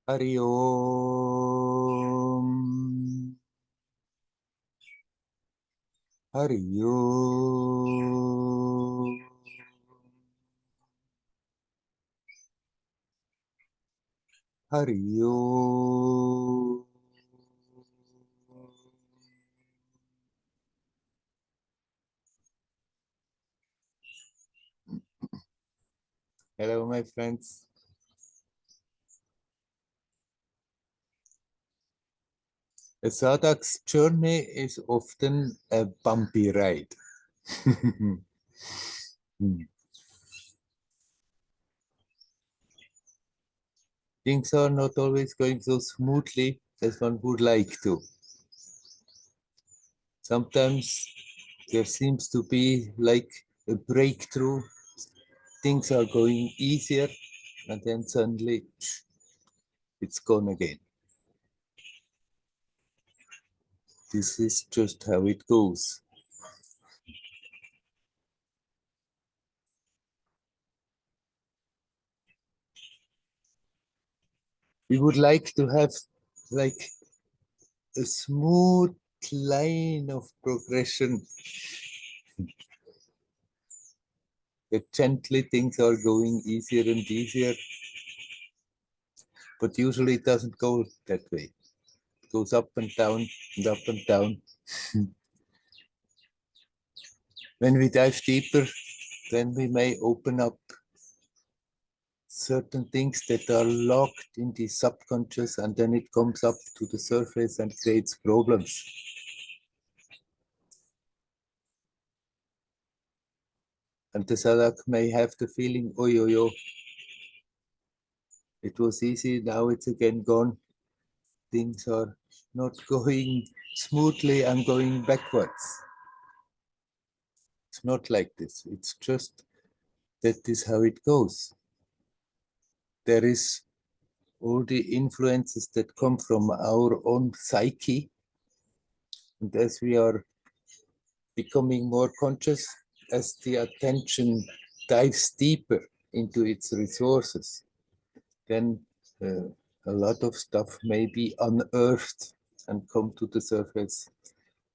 Hari Om. Hari Om. Hari Om. Hello, my friends. A sadhak's journey is often a bumpy ride. Things are not always going so smoothly as one would like to. Sometimes there seems to be like a breakthrough. Things are going easier, and then suddenly it's gone again. This is just how it goes. We would like to have like a smooth line of progression. That gently things are going easier and easier, but usually it doesn't go that way. It goes up and down and up and down. When we dive deeper, then we may open up certain things that are locked in the subconscious, and then it comes up to the surface and creates problems. And the sadhak may have the feeling, oh, yo, yo, it was easy, now it's again gone. Things are not going smoothly, I'm going backwards. It's not like this. It's just that is how it goes. There is all the influences that come from our own psyche. And as we are becoming more conscious, as the attention dives deeper into its resources, then a lot of stuff may be unearthed and come to the surface.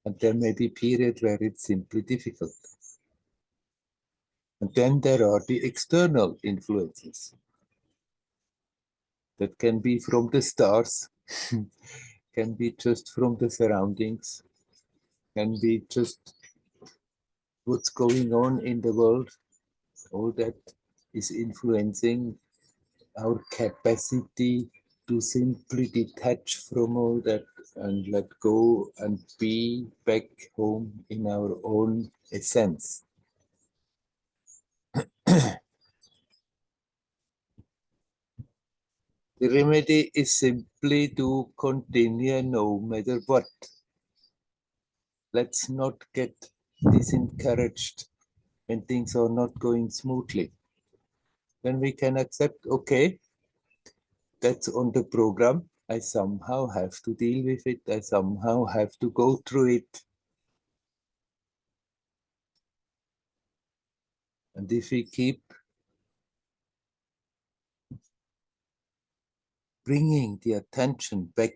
And there may be periods where it's simply difficult. And then there are the external influences that can be from the stars, can be just from the surroundings, can be just what's going on in the world. All that is influencing our capacity to simply detach from all that and let go and be back home in our own essence. The remedy is simply to continue no matter what. Let's not get disencouraged when things are not going smoothly. Then we can accept, okay, that's on the program. I somehow have to deal with it. I somehow have to go through it. And if we keep bringing the attention back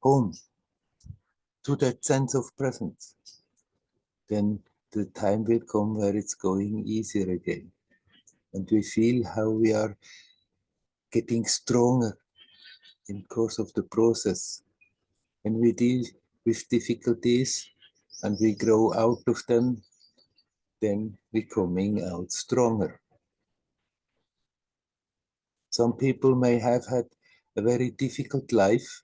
home to that sense of presence, then the time will come where it's going easier again. And we feel how we are getting stronger in course of the process. When we deal with difficulties and we grow out of them, then we're coming out stronger. Some people may have had a very difficult life,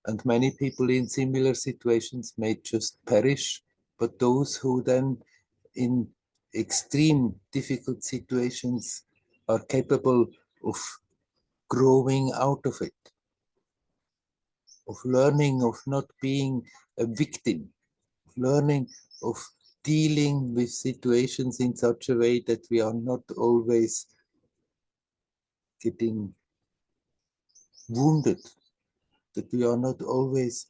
and many people in similar situations may just perish, but those who then in extreme difficult situations are capable of growing out of it, of learning, of not being a victim, of learning, of dealing with situations in such a way that we are not always getting wounded, that we are not always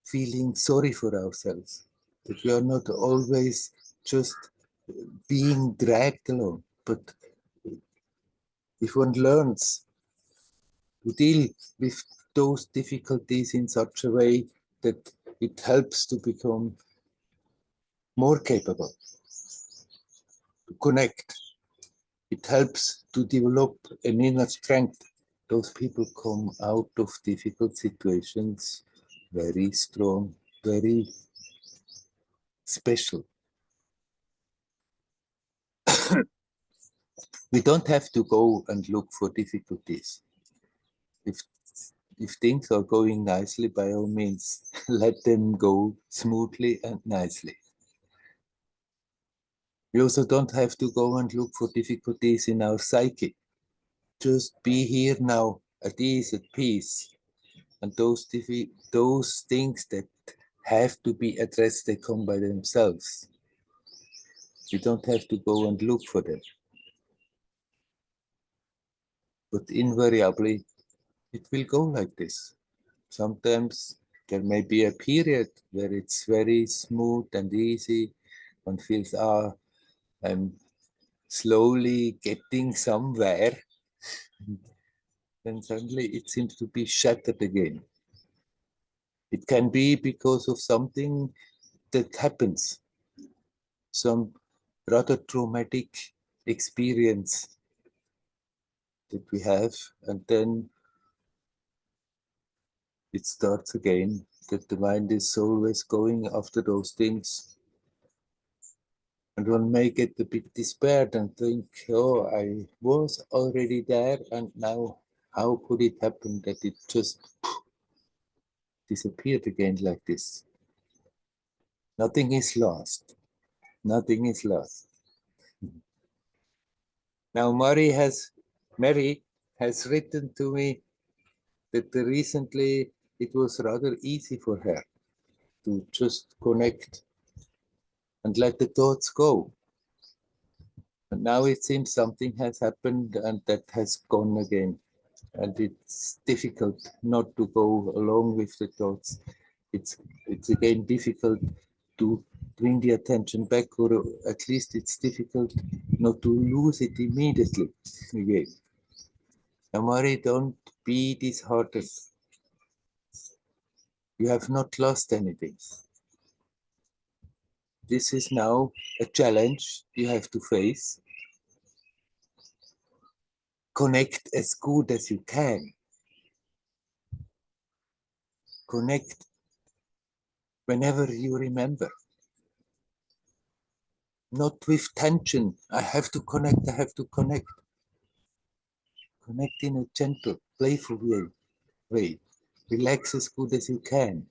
feeling sorry for ourselves, that we are not always just being dragged along, but if one learns to deal with those difficulties in such a way that it helps to become more capable, to connect, it helps to develop an inner strength. Those people come out of difficult situations very strong, very special. We don't have to go and look for difficulties. If things are going nicely, by all means, let them go smoothly and nicely. We also don't have to go and look for difficulties in our psyche. Just be here now, at ease, at peace. And those things that have to be addressed, they come by themselves. You don't have to go and look for them. But invariably, it will go like this. Sometimes there may be a period where it's very smooth and easy. One feels, I'm slowly getting somewhere. Then suddenly it seems to be shattered again. It can be because of something that happens, some rather traumatic experience that we have, and then it starts again, that the mind is always going after those things. And one may get a bit despaired and think, oh, I was already there, and now how could it happen that it just disappeared again like this? Nothing is lost. Nothing is lost. Now Mary has written to me that recently it was rather easy for her to just connect and let the thoughts go. And now it seems something has happened and that has gone again. And it's difficult not to go along with the thoughts. It's again difficult to bring the attention back, or at least it's difficult not to lose it immediately again. Amari, don't be disheartened. You have not lost anything. This is now a challenge you have to face. Connect as good as you can. Connect whenever you remember. Not with tension. I have to connect, I have to connect. Connect in a gentle, playful way. Relax as good as you can.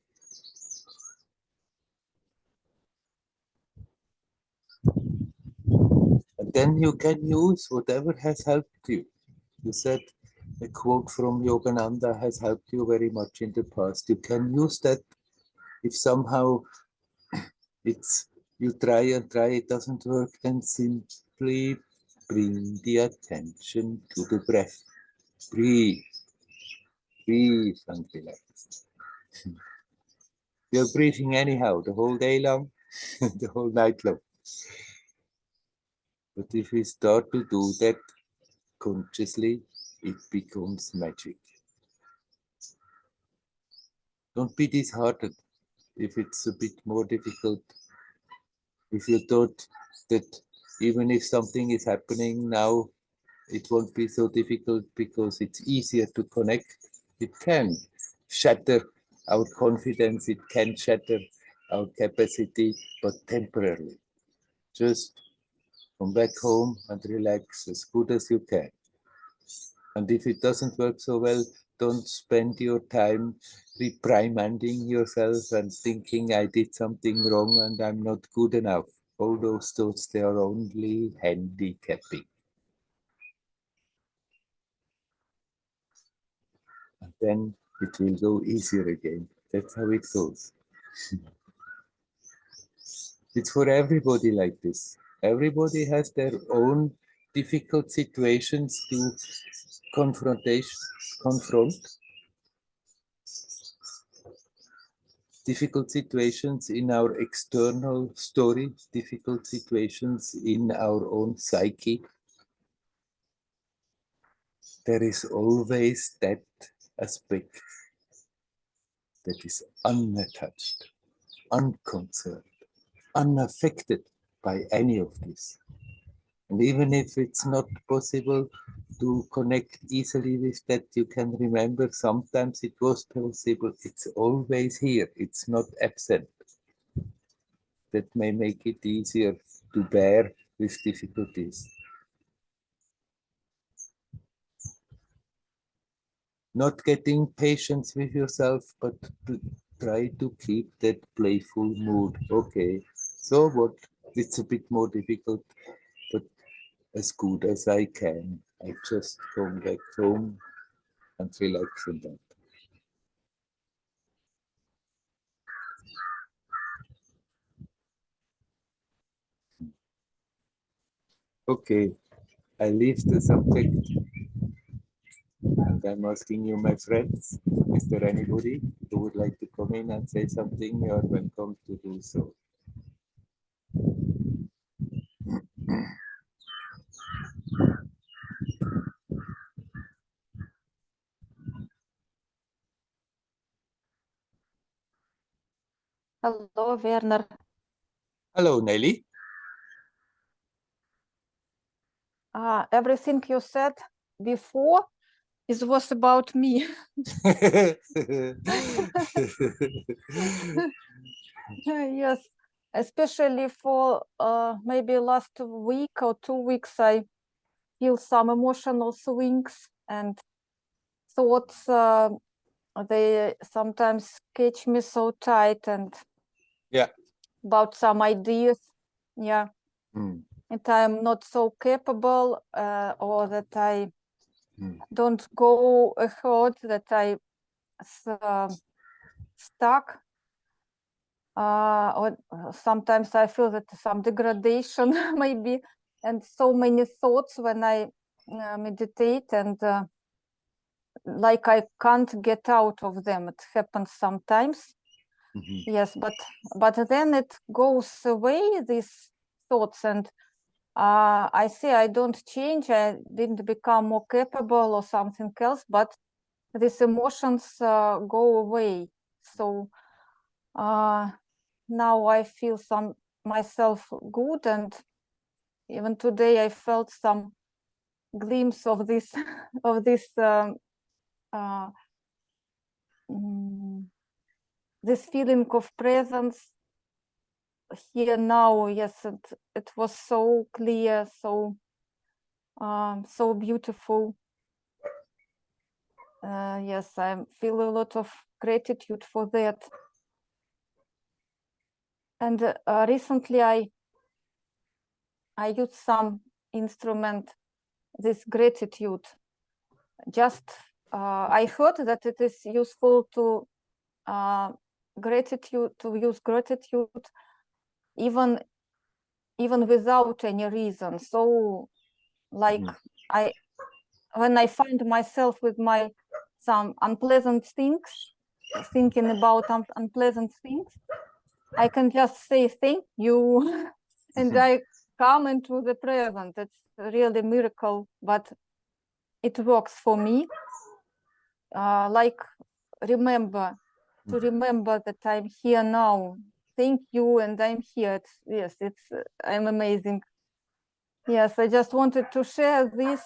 And then you can use whatever has helped you. You said a quote from Yogananda has helped you very much in the past. You can use that if somehow you try and try, it doesn't work, then simply bring the attention to the breath. Breathe, breathe and relax. You're breathing anyhow, the whole day long, the whole night long. But if we start to do that consciously, it becomes magic. Don't be disheartened if it's a bit more difficult. If you thought that even if something is happening now, it won't be so difficult because it's easier to connect. It can shatter our confidence, it can shatter our capacity, but temporarily. Just come back home and relax as good as you can. And if it doesn't work so well, don't spend your time reprimanding yourself and thinking I did something wrong and I'm not good enough. All those thoughts, they are only handicapping. And then it will go easier again. That's how it goes. It's for everybody like this. Everybody has their own difficult situations to confront, difficult situations in our external story, difficult situations in our own psyche. there is always that aspect that is unattached, unconcerned, unaffected by any of this. And even if it's not possible to connect easily with that, you can remember sometimes it was possible. It's always here. It's not absent. That may make it easier to bear with difficulties. Not getting patience with yourself, but to try to keep that playful mood. Okay, so what? It's a bit more difficult, but as good as I can. I just come back home and relax in that. Okay, I leave the subject and I'm asking you, my friends, is there anybody who would like to come in and say something? You are welcome to do so. Hello, Werner. Hello, Nelly. Everything you said before was about me. Yes, especially for maybe last week or 2 weeks, I feel some emotional swings and thoughts. They sometimes catch me so tight and Yeah. about some ideas. Yeah. And I'm not so capable or that I don't go ahead, that I stuck. Or sometimes I feel that some degradation maybe, and so many thoughts when I meditate, and like I can't get out of them. It happens sometimes. Yes, but then it goes away, these thoughts, and I see I don't change. I didn't become more capable or something else, but these emotions go away. So now I feel myself good, and even today I felt some glimpse of this of this this feeling of presence here now. Yes, it was so clear, so so beautiful. Yes, I feel a lot of gratitude for that. And recently I used some instrument, this gratitude. Just I heard that it is useful to use gratitude even without any reason. So like when I find myself with some unpleasant things, thinking about unpleasant things, I can just say thank you and I come into the present. It's really a miracle, but it works for me. Like remember that I'm here now. Thank you, and I'm here. I'm amazing. Yes, I just wanted to share this,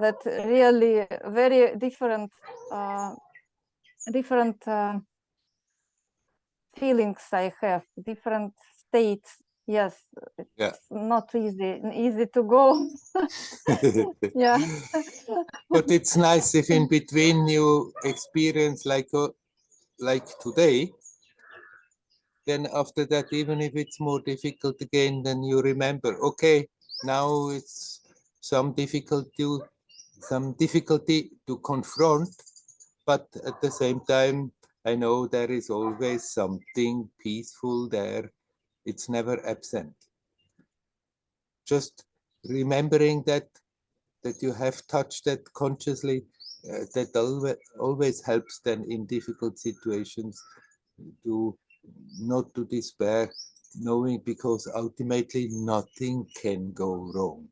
that really very different feelings I have, different states. Yes, it's not easy to go. Yeah. But it's nice if in between you experience like today, then after that, even if it's more difficult again, then you remember, okay, now it's some difficulty to confront, but at the same time, I know there is always something peaceful there. It's never absent. Just remembering that you have touched that consciously, that always helps then in difficult situations to not to despair, knowing because ultimately nothing can go wrong.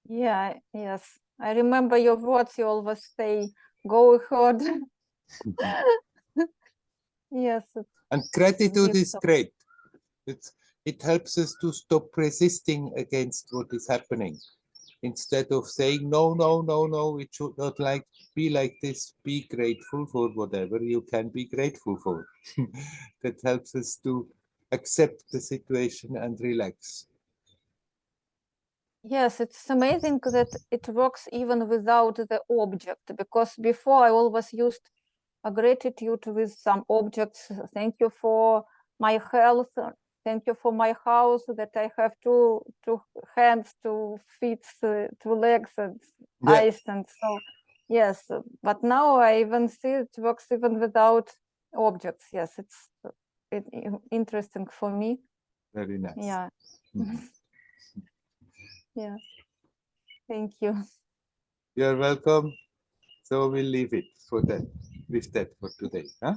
Yeah, yes. I remember your words, you always say, go ahead. Yes. And gratitude gives is up. great. It helps us to stop resisting against what is happening. Instead of saying, no, no, no, no, it should not be like this. Be grateful for whatever you can be grateful for. That helps us to accept the situation and relax. Yes, it's amazing that it works even without the object, because before I always used a gratitude with some objects. Thank you for my health. Thank you for my house, that I have two hands, 2 feet, 2 legs, and Yeah, eyes, and so yes. But now I even see it works even without objects. Yes, it's interesting for me. very nice. Yeah. Mhm. Yeah. Thank you. You're welcome. So we'll leave it for that, with that for today. Huh?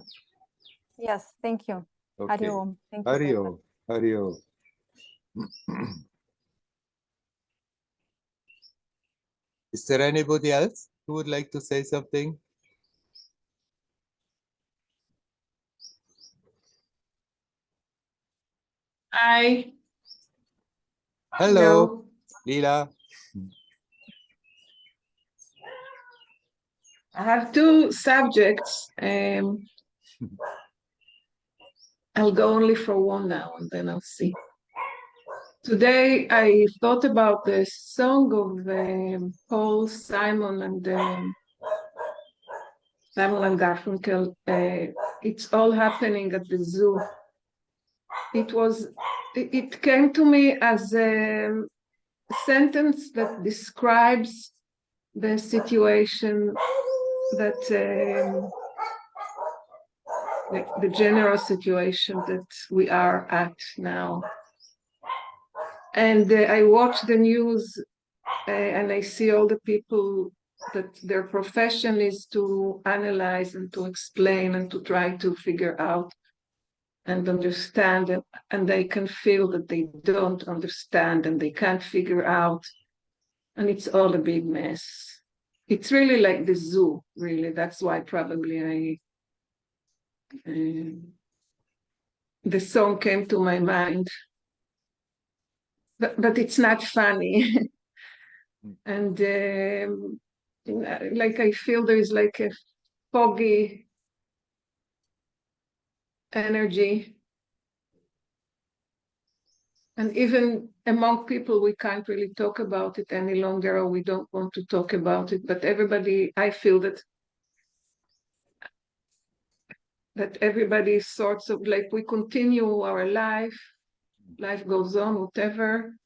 Yes, thank you. Okay. Hari Om. Thank you. Hari Very much. Om. Hari Om. Is there anybody else who would like to say something? Hi. Hello, Leela. I have two subjects. I'll go only for one now and then I'll see. Today I thought about the song of Paul Simon and Garfunkel. It's all happening at the zoo. It came to me as a sentence that describes the situation that the general situation that we are at now. And I watch the news and I see all the people that their profession is to analyze and to explain and to try to figure out and understand, and they can feel that they don't understand and they can't figure out, and it's all a big mess. It's really like the zoo, really. That's why probably the song came to my mind. But it's not funny. And like I feel there is like a foggy energy. And even among people, we can't really talk about it any longer, or we don't want to talk about it. But everybody, I feel that everybody is sorts of like, we continue our life goes on, whatever.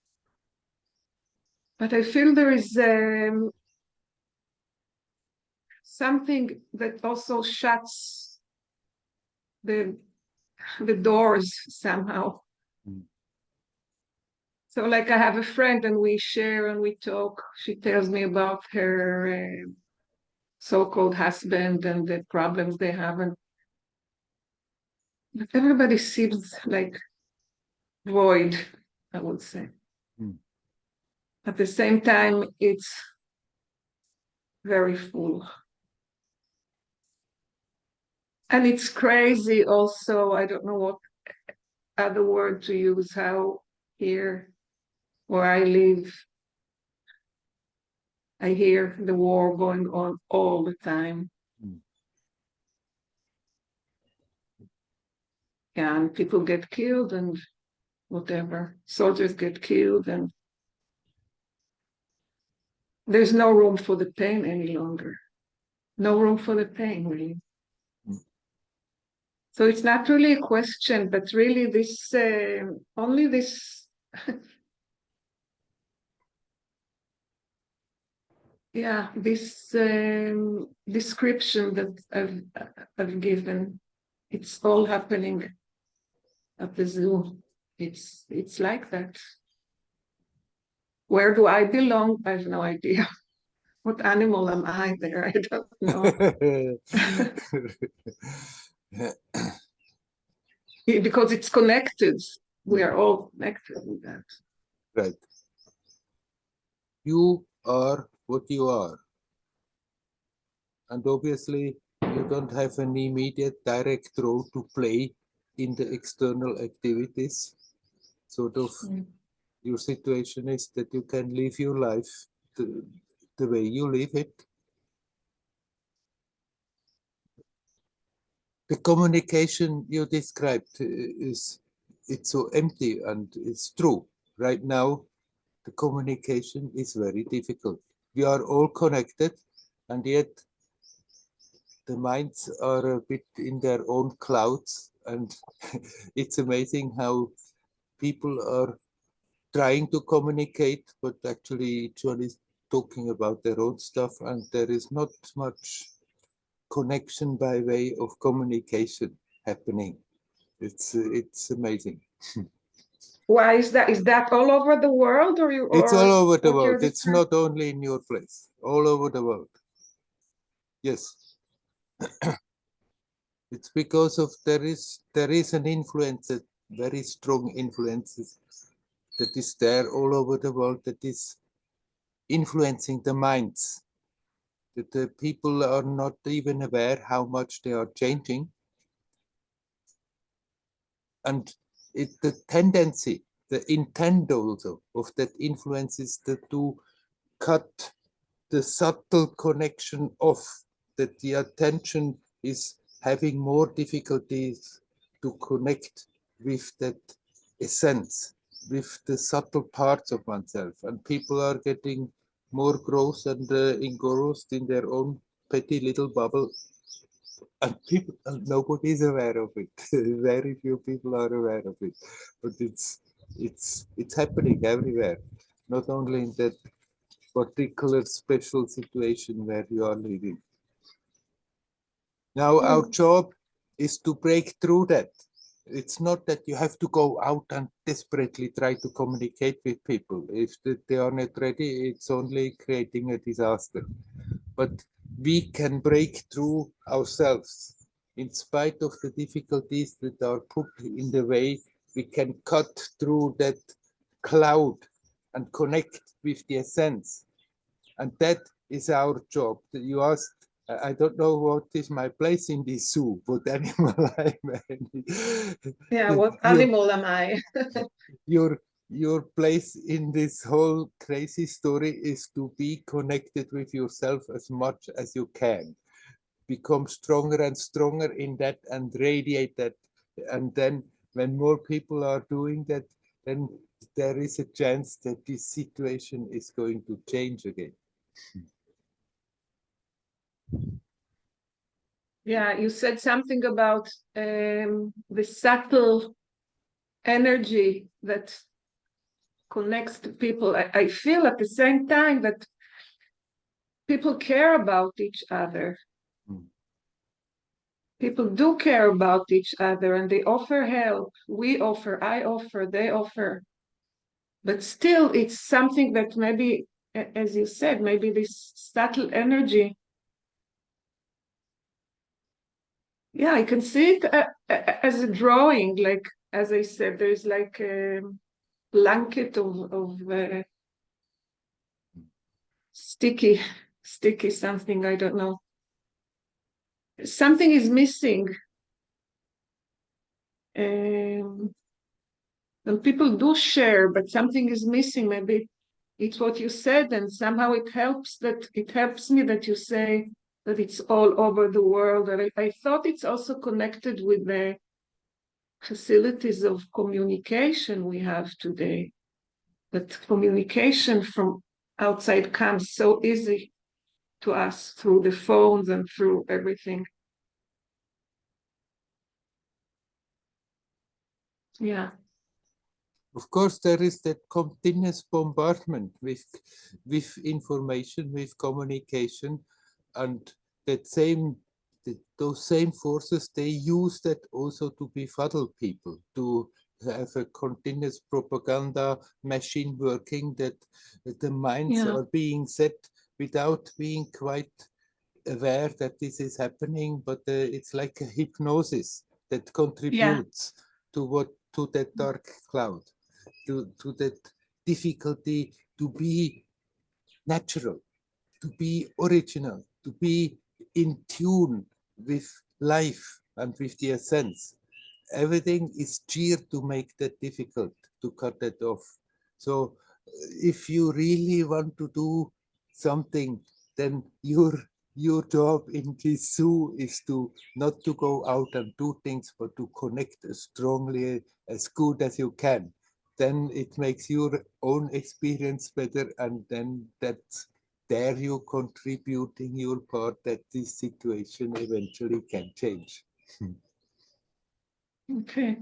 But I feel there is something that also shuts the doors somehow. So like I have a friend and we share and we talk. She tells me about her so-called husband and the problems they have. And everybody seems like void, I would say. At the same time, it's very full. And it's crazy also, I don't know what other word to use, how here where I live, I hear the war going on all the time. And people get killed and whatever, soldiers get killed, and there's no room for the pain any longer. No room for the pain, really. So it's not really a question, but really this, only this, yeah, this description that I've given, it's all happening at the zoo. It's like that. Where do I belong? I have no idea. What animal am I there? I don't know. Because it's connected. We are all connected with that. Right. You are what you are. And obviously, you don't have an immediate direct role to play in the external activities. Sort of, your situation is that you can live your life the way you live it. The communication you described it's so empty, and it's true. Right now, the communication is very difficult. We are all connected, and yet the minds are a bit in their own clouds, and it's amazing how people are trying to communicate, but actually each one is talking about their own stuff, and there is not much connection by way of communication happening. It's amazing. Why is that? Is that all over the world, or you? It's all over the what you're world. It's not only in your place. All over the world. Yes. It's because of there is an influence, a very strong influences that is there all over the world, that is influencing the minds. That the people are not even aware how much they are changing. And the tendency, the intent also of that influence is to cut the subtle connection off, that the attention is having more difficulties to connect with that essence, with the subtle parts of oneself. And people are getting more gross and engrossed in their own petty little bubble. And people, nobody is aware of it. Very few people are aware of it. But it's happening everywhere, not only in that particular special situation where you are living. Now, our job is to break through that. It's not that you have to go out and desperately try to communicate with people. If they are not ready, it's only creating a disaster. But we can break through ourselves. In spite of the difficulties that are put in the way, we can cut through that cloud and connect with the essence. And that is our job. You asked, I don't know what is my place in this zoo, what animal I am. Yeah, what animal am I? Your place in this whole crazy story is to be connected with yourself as much as you can. Become stronger and stronger in that and radiate that. And then when more people are doing that, then there is a chance that this situation is going to change again. Yeah, you said something about the subtle energy that connects to people. I feel at the same time that people care about each other. People do care about each other, and they offer help. We offer, I offer, they offer. But still, it's something that maybe, as you said, maybe this subtle energy. Yeah, I can see it as a drawing. Like, as I said, there's like a blanket of sticky something, I don't know. Something is missing. And people do share, but something is missing. Maybe it's what you said, and somehow it helps me that you say that it's all over the world. And I thought it's also connected with the facilities of communication we have today. That communication from outside comes so easy to us through the phones and through everything. Yeah. Of course, there is that continuous bombardment with information, with communication, and those same forces, they use that also to befuddle people, to have a continuous propaganda machine working, that the minds are being set without being quite aware that this is happening, but it's like a hypnosis that contributes to that dark cloud, to that difficulty to be natural, to be original, to be in tune with life and with the essence. Everything is geared to make that difficult, to cut that off. So if you really want to do something, then your job in this zoo is to not to go out and do things, but to connect as strongly, as good as you can. Then it makes your own experience better, and then that's there you contributing your part that this situation eventually can change. Okay.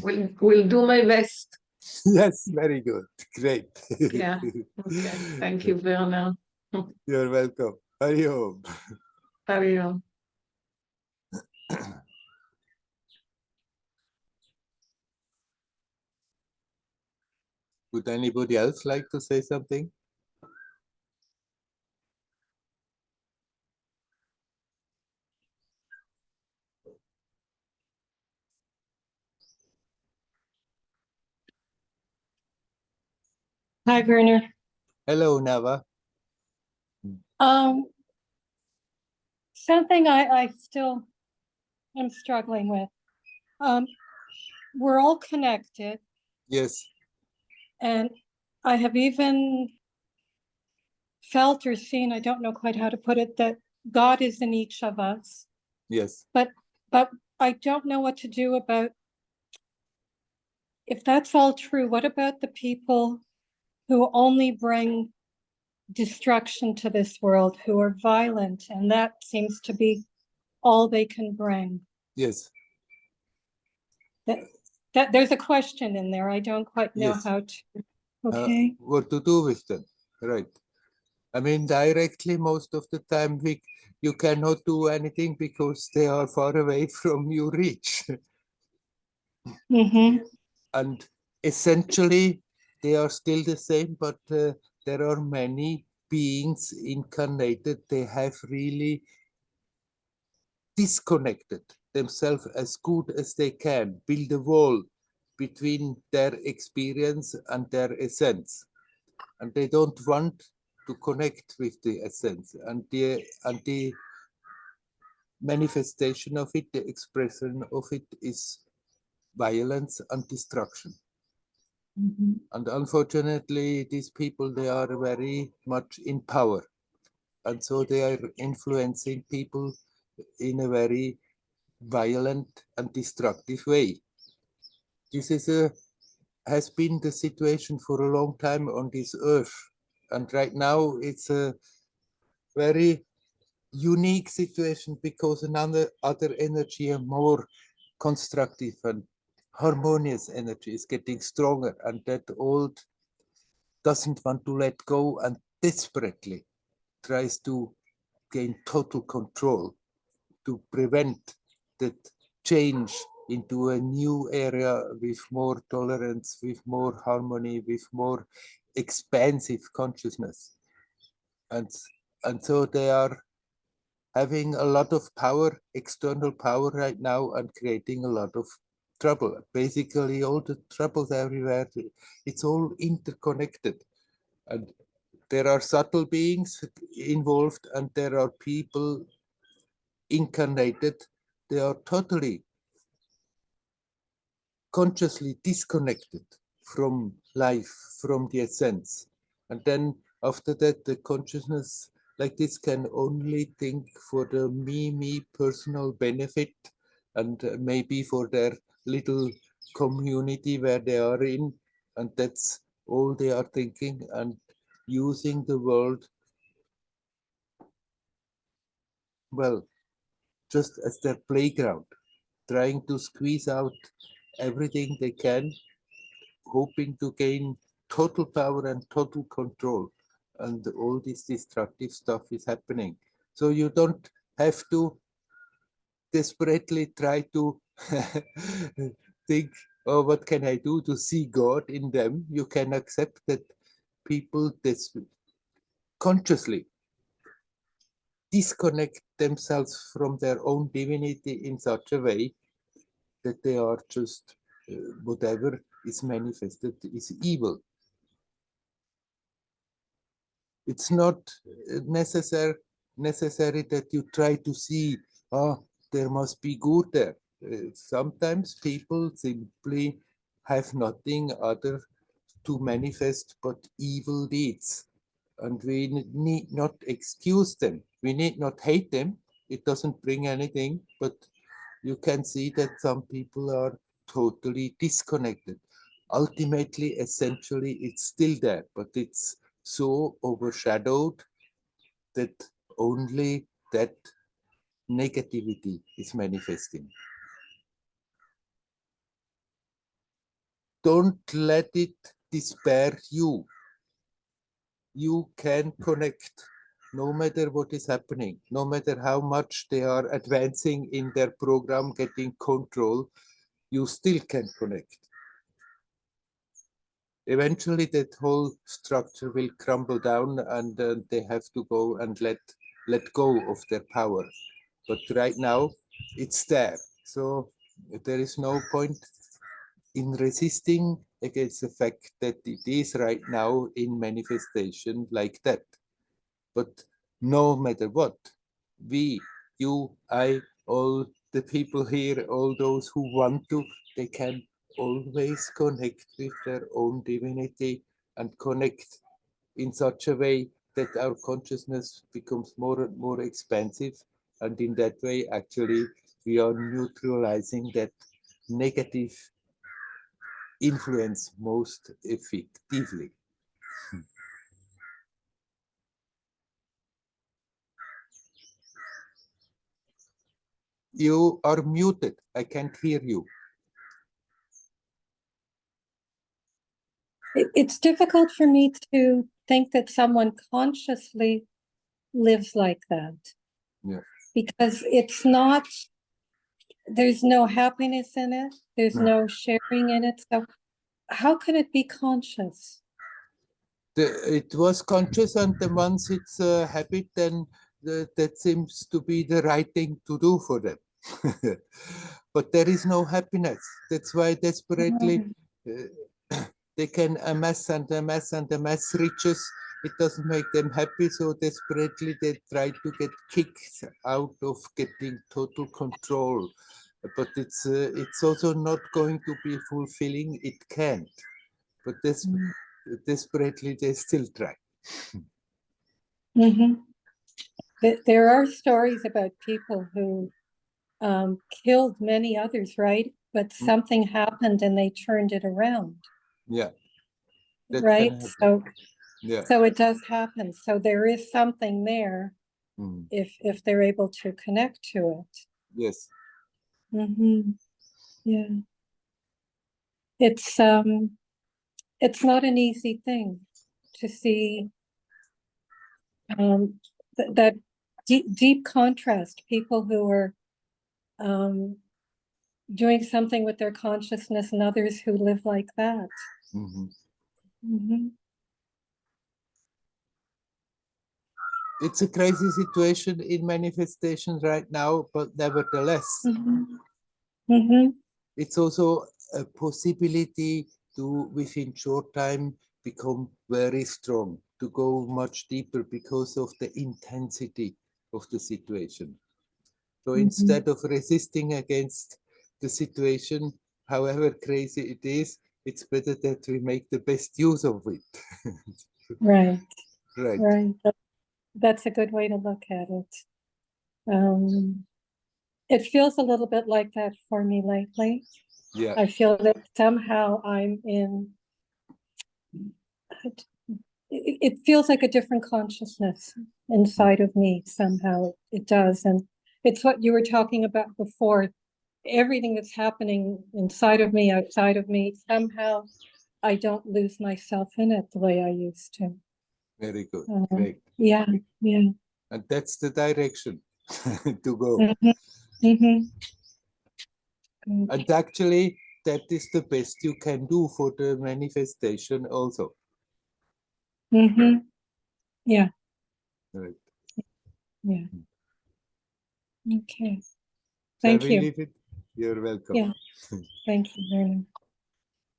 Will do my best. Yes, very good. Great. Yeah. Okay. Thank you, Werner. You're welcome. Hari Om. Hari Om. Would anybody else like to say something? Hi, Werner. Hello, Nava. Something I still am struggling with. We're all connected, Yes, and I have even felt or seen, I don't know quite how to put it, that God is in each of us. yes, But I don't know what to do about, if that's all true, what about the people who only bring destruction to this world, who are violent, and that seems to be all they can bring? yes, That there's a question in there. I don't quite know yes. how to. Okay. What to do with them, right? I mean, directly, most of the time, you cannot do anything because they are far away from your reach. Mm-hmm. And essentially, they are still the same, but there are many beings incarnated. They have really disconnected themselves as good as they can, build a wall between their experience and their essence. And they don't want to connect with the essence, and the manifestation of it, the expression of it is violence and destruction. Mm-hmm. And unfortunately, these people, they are very much in power. And so they are influencing people in a very violent and destructive way. This has been the situation for a long time on this earth. And right now it's a very unique situation because another other energy, a more constructive and harmonious energy, is getting stronger, and that old doesn't want to let go and desperately tries to gain total control to prevent that change into a new area with more tolerance, with more harmony, with more expansive consciousness. And so they are having a lot of power, external power right now, and creating a lot of trouble. Basically, all the troubles everywhere, it's all interconnected. And there are subtle beings involved, and there are people incarnated. They are totally consciously disconnected from life, from the essence. And then after that, the consciousness like this can only think for the me personal benefit, and maybe for their little community where they are in. And that's all they are thinking, and using the world, well, just as their playground, trying to squeeze out everything they can, hoping to gain total power and total control. And all this destructive stuff is happening. So you don't have to desperately try to think, oh, what can I do to see God in them? You can accept that people consciously disconnect themselves from their own divinity in such a way that they are just whatever is manifested is evil. It's not necessary that you try to see, oh, there must be good there. Sometimes people simply have nothing other to manifest but evil deeds. And we need not excuse them. We need not hate them. It doesn't bring anything, but you can see that some people are totally disconnected. Ultimately, essentially, it's still there, but it's so overshadowed that only that negativity is manifesting. Don't let it despair you. You can connect no matter what is happening, no matter how much they are advancing in their program, getting control, you still can connect. Eventually that whole structure will crumble down and they have to go and let go of their power. But right now it's there. So there is no point in resisting against the fact that it is right now in manifestation like that. But no matter what, we, you, I, all the people here, all those who want to, they can always connect with their own divinity and connect in such a way that our consciousness becomes more and more expansive. And in that way, actually, we are neutralizing that negative influence most effectively. You are muted. I can't hear you. It's difficult for me to think that someone consciously lives like that. Yeah. Because it's not, there's no happiness in it, there's no sharing in it. So how can it be conscious? It was conscious, and once it's a habit, then that seems to be the right thing to do for them. But there is no happiness. That's why desperately they can amass and amass and amass riches. It doesn't make them happy, so desperately they try to get kicked out of getting total control. But it's also not going to be fulfilling. It can't. But desperately they still try. Mm-hmm. There are stories about people who killed many others, right? But something happened and they turned it around. Yeah. That right? can happen. Yeah. So it does happen. So there is something there if they're able to connect to it. Yes. Mm-hmm. Yeah. It's not an easy thing to see that deep contrast. People who are doing something with their consciousness and others who live like that. Mm-hmm. Mm-hmm. It's a crazy situation in manifestations right now, but nevertheless, it's also a possibility to, within short time, become very strong, to go much deeper because of the intensity of the situation. So instead of resisting against the situation, however crazy it is, it's better that we make the best use of it. Right. Right. Right. That's a good way to look at it. It feels a little bit like that for me lately. Yeah. I feel that somehow I'm in, it feels like a different consciousness inside of me somehow. It does. And it's what you were talking about before. Everything that's happening inside of me, outside of me, somehow I don't lose myself in it the way I used to. Very good. Great. Yeah, yeah. And that's the direction to go. And actually, that is the best you can do for the manifestation also. Yeah. Right. Yeah. Okay. Shall Thank we you. leave it? You're welcome. Yeah. Thank you, Werner.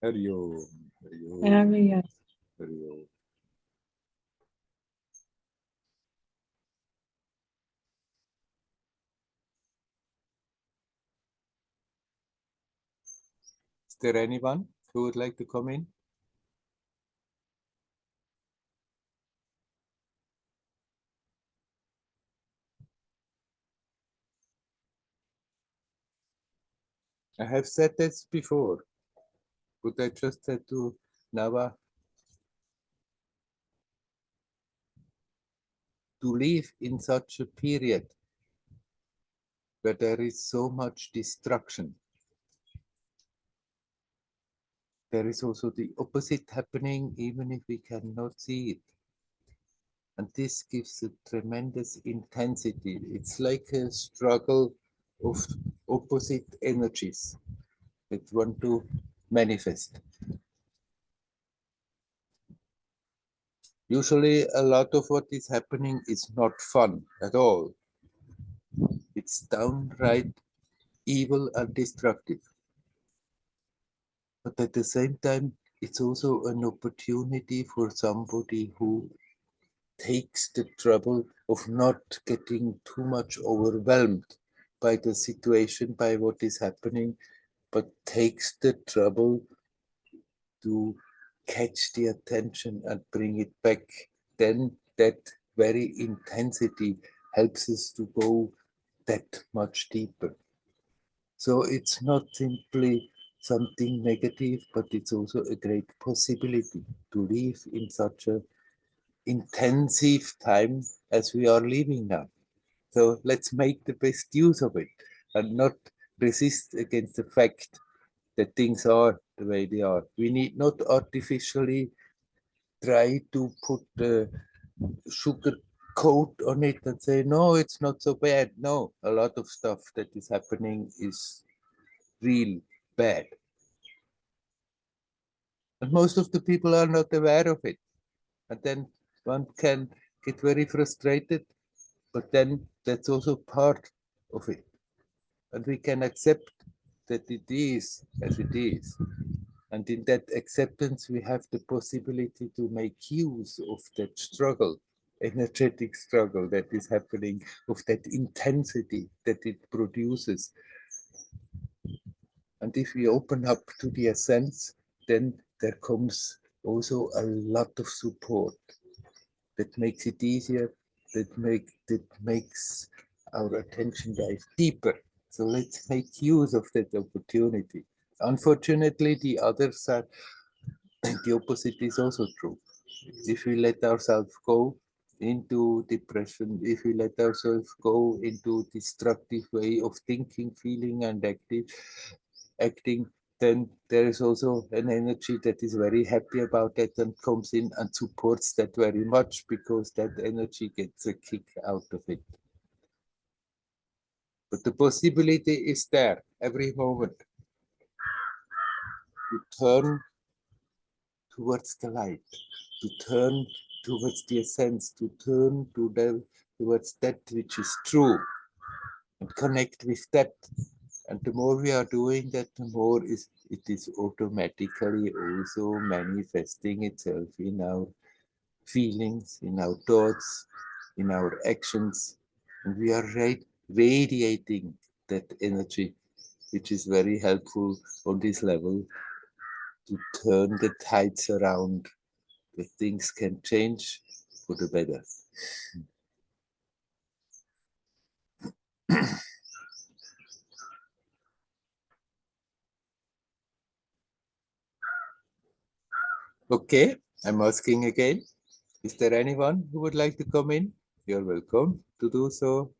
Hari Om. Hari Om. Hari Om. Hari Om. Is there anyone who would like to come in? I have said this before, but I just said to Nava to live in such a period where there is so much destruction. There is also the opposite happening, even if we cannot see it. And this gives a tremendous intensity. It's like a struggle of opposite energies that want to manifest. Usually a lot of what is happening is not fun at all. It's downright evil and destructive. But at the same time, it's also an opportunity for somebody who takes the trouble of not getting too much overwhelmed by the situation, by what is happening, but takes the trouble to catch the attention and bring it back. Then that very intensity helps us to go that much deeper. So it's not simply something negative, but it's also a great possibility to live in such a intensive time as we are living now. So let's make the best use of it and not resist against the fact that things are the way they are. We need not artificially try to put a sugar coat on it and say, no, it's not so bad. No, a lot of stuff that is happening is real bad. And most of the people are not aware of it. And then one can get very frustrated, but then that's also part of it. And we can accept that it is as it is. And in that acceptance, we have the possibility to make use of that struggle, energetic struggle that is happening, of that intensity that it produces. And if we open up to the essence, then there comes also a lot of support that makes it easier, that makes our attention dive deeper. So let's make use of that opportunity. Unfortunately, the other side, the opposite is also true. If we let ourselves go into depression, if we let ourselves go into destructive way of thinking, feeling, and acting, then there is also an energy that is very happy about that and comes in and supports that very much, because that energy gets a kick out of it. But the possibility is there every moment to turn towards the light, to turn towards the essence, to turn towards that which is true and connect with that. And the more we are doing that, the more it is automatically also manifesting itself in our feelings, in our thoughts, in our actions. And we are radiating that energy, which is very helpful on this level to turn the tides around, that things can change for the better. Okay, I'm asking again. Is there anyone who would like to come in? You're welcome to do so.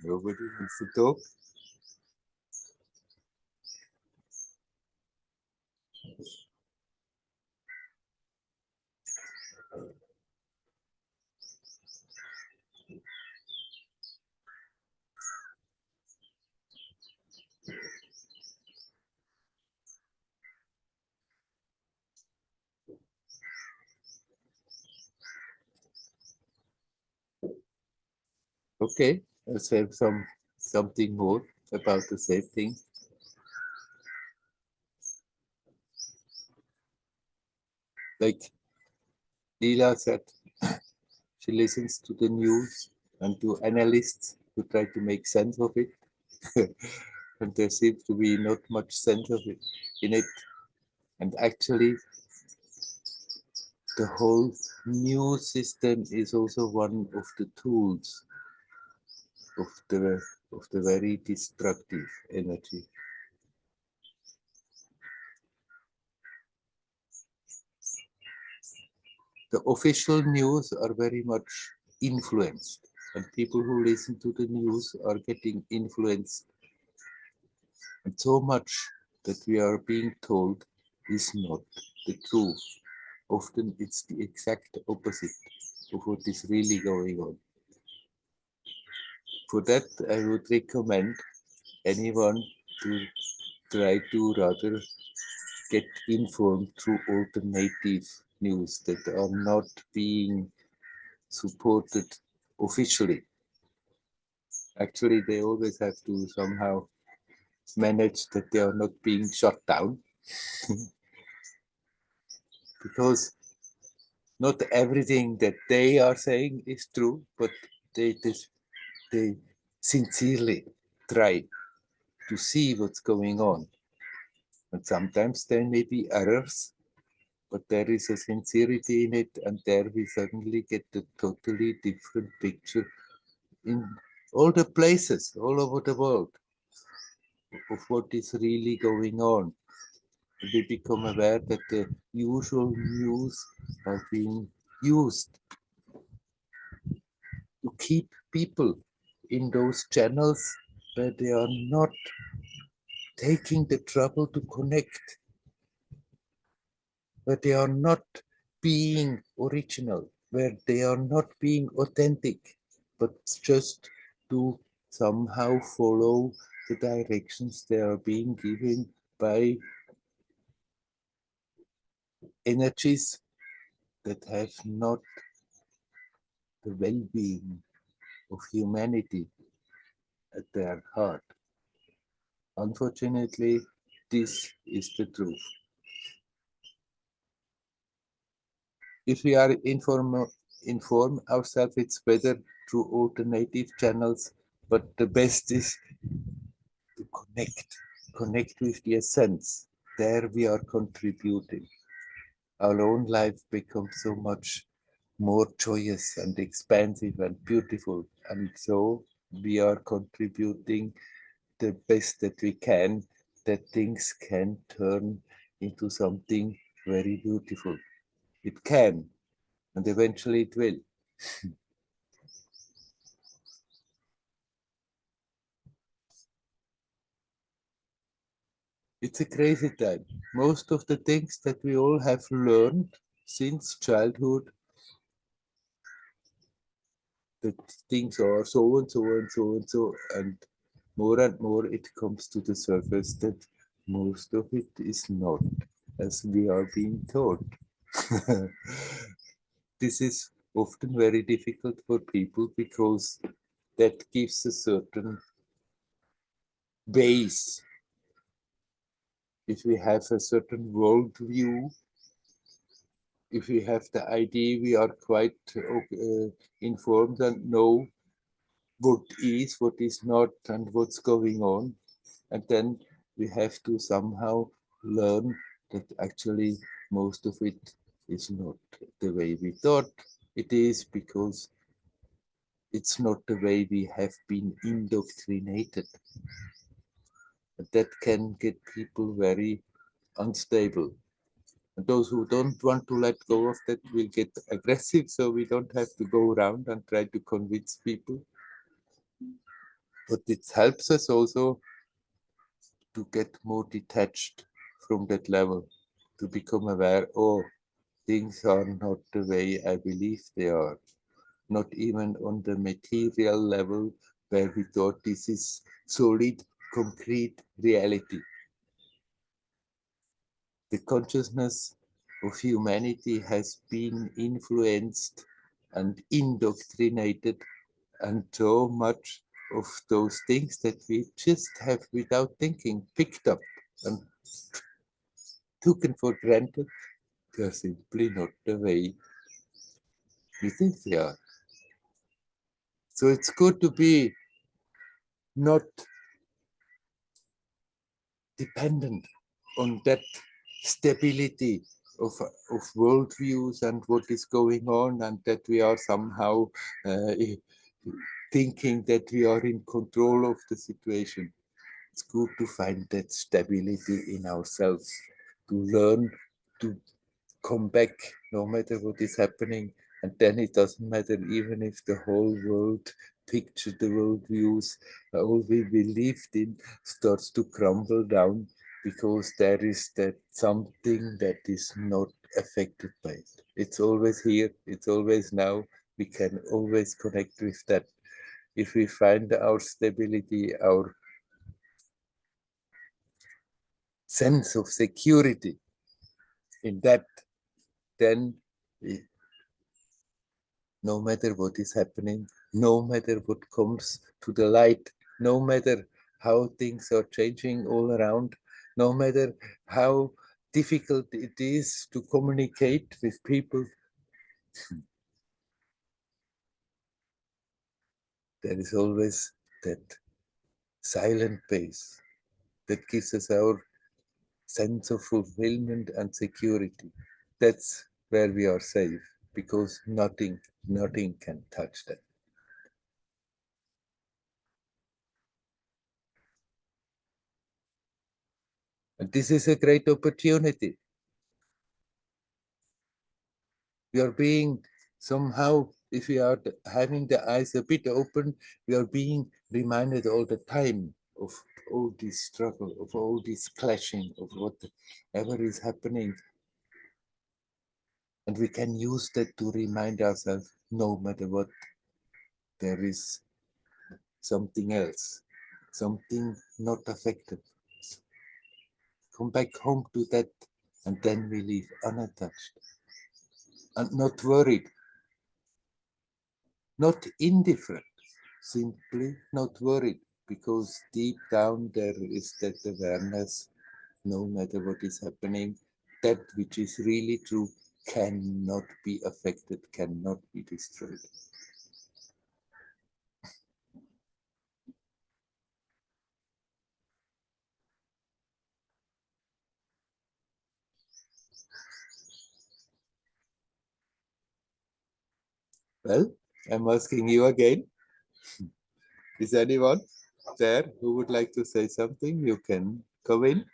Nobody wants to talk. Okay, let's have some something more about the same thing? Like Leela said, she listens to the news and to analysts who try to make sense of it. And there seems to be not much sense of it in it. And actually, the whole news system is also one of the tools of the very destructive energy. The official news are very much influenced, and people who listen to the news are getting influenced. And so much that we are being told is not the truth. Often it's the exact opposite of what is really going on. For that, I would recommend anyone to try to rather get informed through alternative news that are not being supported officially. Actually, they always have to somehow manage that they are not being shut down. Because not everything that they are saying is true, but they sincerely try to see what's going on. And sometimes there may be errors, but there is a sincerity in it, and there we suddenly get a totally different picture in all the places all over the world of what is really going on. We become aware that the usual news are being used to keep people in those channels where they are not taking the trouble to connect, where they are not being original, where they are not being authentic, but just to somehow follow the directions they are being given by energies that have not the well-being of humanity at their heart. Unfortunately, this is the truth. If we are inform ourselves, it's better through alternative channels, but the best is to connect with the essence. There we are contributing. Our own life becomes so much more joyous and expansive and beautiful, and so we are contributing the best that we can, that things can turn into something very beautiful. It can, and eventually it will. It's a crazy time. Most of the things that we all have learned since childhood, that things are so and so and so and so, and more it comes to the surface that most of it is not as we are being taught. This is often very difficult for people because that gives a certain base. If we have a certain worldview, if we have the idea, we are quite informed and know what is not, and what's going on. And then we have to somehow learn that actually most of it is not the way we thought it is, because it's not the way we have been indoctrinated. And that can get people very unstable. And those who don't want to let go of that will get aggressive, so we don't have to go around and try to convince people. But it helps us also to get more detached from that level, to become aware, oh, things are not the way I believe they are, not even on the material level where we thought this is solid, concrete reality. The consciousness of humanity has been influenced and indoctrinated and so much of those things that we just have without thinking picked up and taken for granted, they are simply not the way we think they are. So it's good to be not dependent on that stability of worldviews and what is going on, and that we are somehow thinking that we are in control of the situation. It's good to find that stability in ourselves, to learn to come back no matter what is happening. And then it doesn't matter even if the whole world picture, the world views, all we believed in starts to crumble down, because there is that something that is not affected by it. It's always here, it's always now. We can always connect with that. If we find our stability, our sense of security in that, then no matter what is happening, no matter what comes to the light, no matter how things are changing all around, no matter how difficult it is to communicate with people, there is always that silent base that gives us our sense of fulfillment and security. That's where we are safe, because nothing can touch that. And this is a great opportunity. We are being somehow, if we are having the eyes a bit open, we are being reminded all the time of all this struggle, of all this clashing, of whatever is happening. And we can use that to remind ourselves, no matter what, there is something else, something not affected. Come back home to that, and then we live unattached and not worried, not indifferent, simply not worried, because deep down there is that awareness, no matter what is happening, that which is really true cannot be affected, cannot be destroyed. Well, I'm asking you again. Is anyone there who would like to say something? You can come in.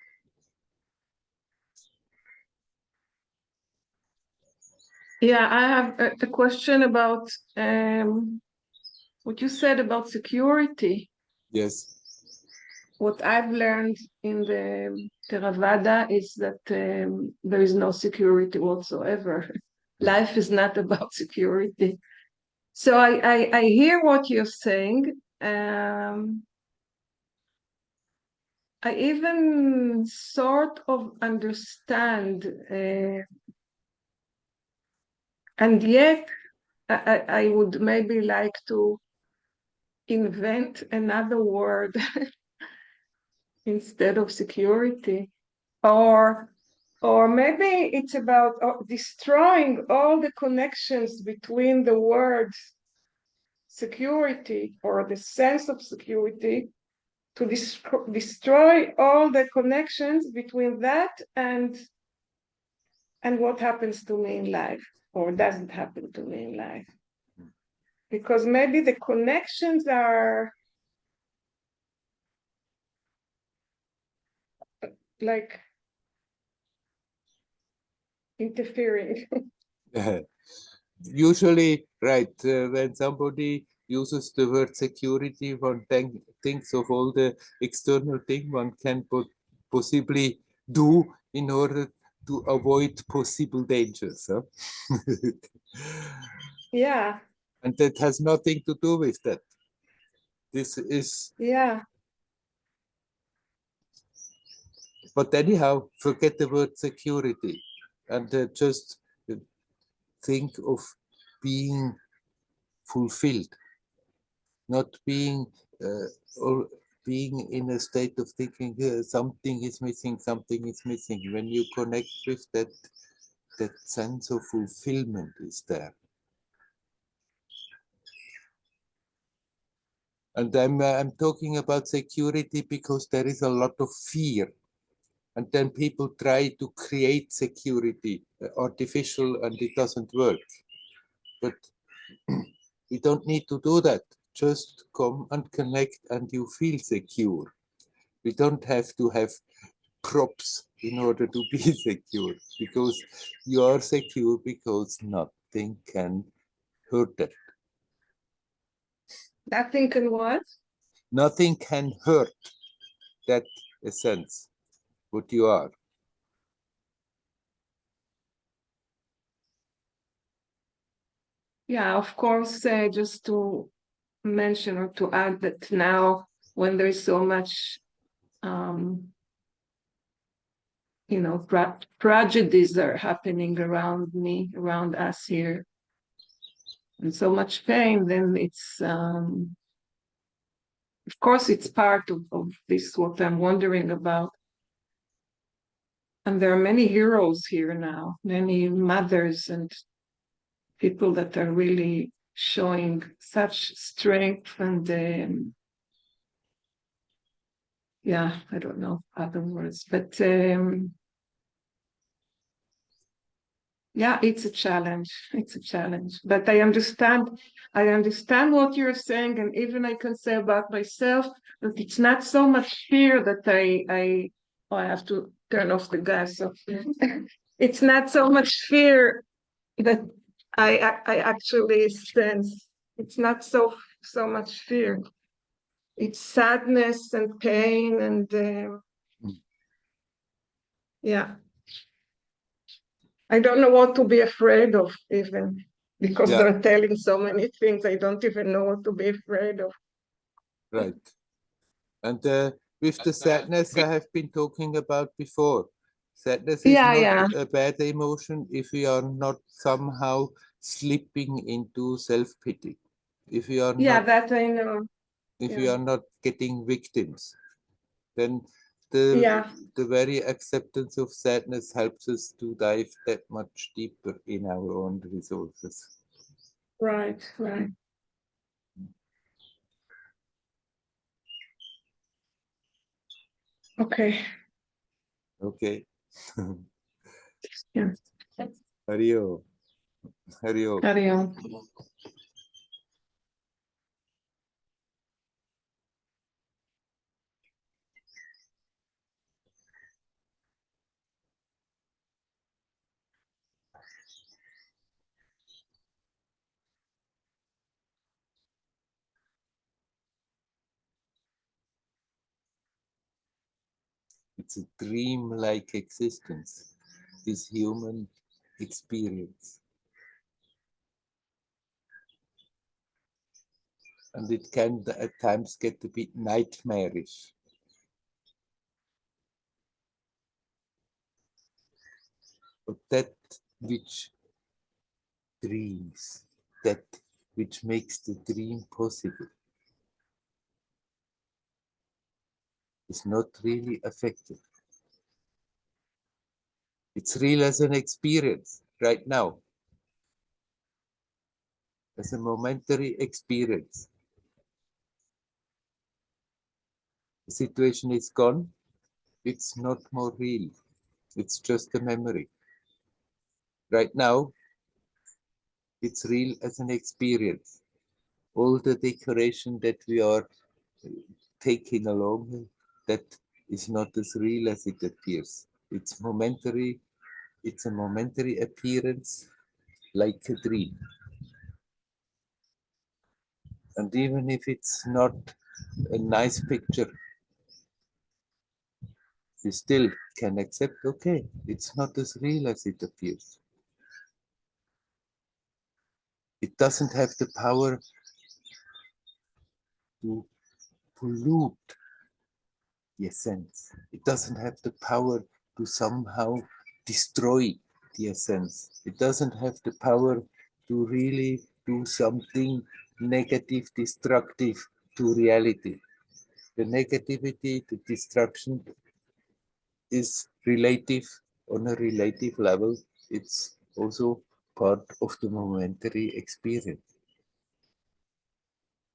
Yeah, I have a question about what you said about security. Yes. What I've learned in the Theravada is that there is no security whatsoever. Life is not about security. So I hear what you're saying. I even sort of understand, and yet I would maybe like to invent another word instead of security, or maybe it's about destroying all the connections between the words security or the sense of security, to destroy all the connections between that and what happens to me in life or doesn't happen to me in life. Because maybe the connections are like interfering. Usually, right, when somebody uses the word security, one thinks of all the external things one can possibly do in order to avoid possible dangers. Huh? Yeah. And that has nothing to do with that. This is, Yeah. but anyhow, forget the word security and just think of being fulfilled, not being or being in a state of thinking something is missing, something is missing. When you connect with that, that sense of fulfillment is there. And I'm talking about security because there is a lot of fear. And then people try to create security, artificial, and it doesn't work. But we don't need to do that. Just come and connect and you feel secure. We don't have to have props in order to be secure, because you are secure because nothing can hurt it. Nothing can what? Nothing can hurt that essence, what you are. Yeah, of course, just to mention or to add that now when there is so much, you know, tragedies are happening around me, around us here, and so much pain, then it's, of course, it's part of this, what I'm wondering about. And there are many heroes here now, many mothers and people that are really showing such strength and yeah, I don't know other words, but yeah, it's a challenge. It's a challenge. But I understand what you're saying, and even I can say about myself that it's not so much fear that I have to turn off the gas. So it's not so much fear that I actually sense. It's not so much fear. It's sadness and pain and yeah. I don't know what to be afraid of even, because Yeah. they're telling so many things. I don't even know what to be afraid of. Right. And with the sadness I have been talking about before, sadness is Yeah, not yeah. a bad emotion if we are not somehow slipping into self-pity. If we are Yeah, not, that I know. if Yeah. we are not getting victims, then the Yeah, the very acceptance of sadness helps us to dive that much deeper in our own resources. right, right. Okay. Okay. Yeah. Hario. Hario. Carry on. It's a dream-like existence, this human experience. And it can at times get a bit nightmarish. But that which dreams, that which makes the dream possible, is not really affected. It's real as an experience right now, as a momentary experience. The situation is gone, it's not more real, it's just a memory. Right now, it's real as an experience. All the decoration that we are taking along, that is not as real as it appears. It's momentary, it's a momentary appearance, like a dream. And even if it's not a nice picture, you still can accept, okay, it's not as real as it appears. It doesn't have the power to pollute the essence. It doesn't have the power to somehow destroy the essence. It doesn't have the power to really do something negative, destructive to reality. The negativity, the destruction is relative on a relative level. It's also part of the momentary experience.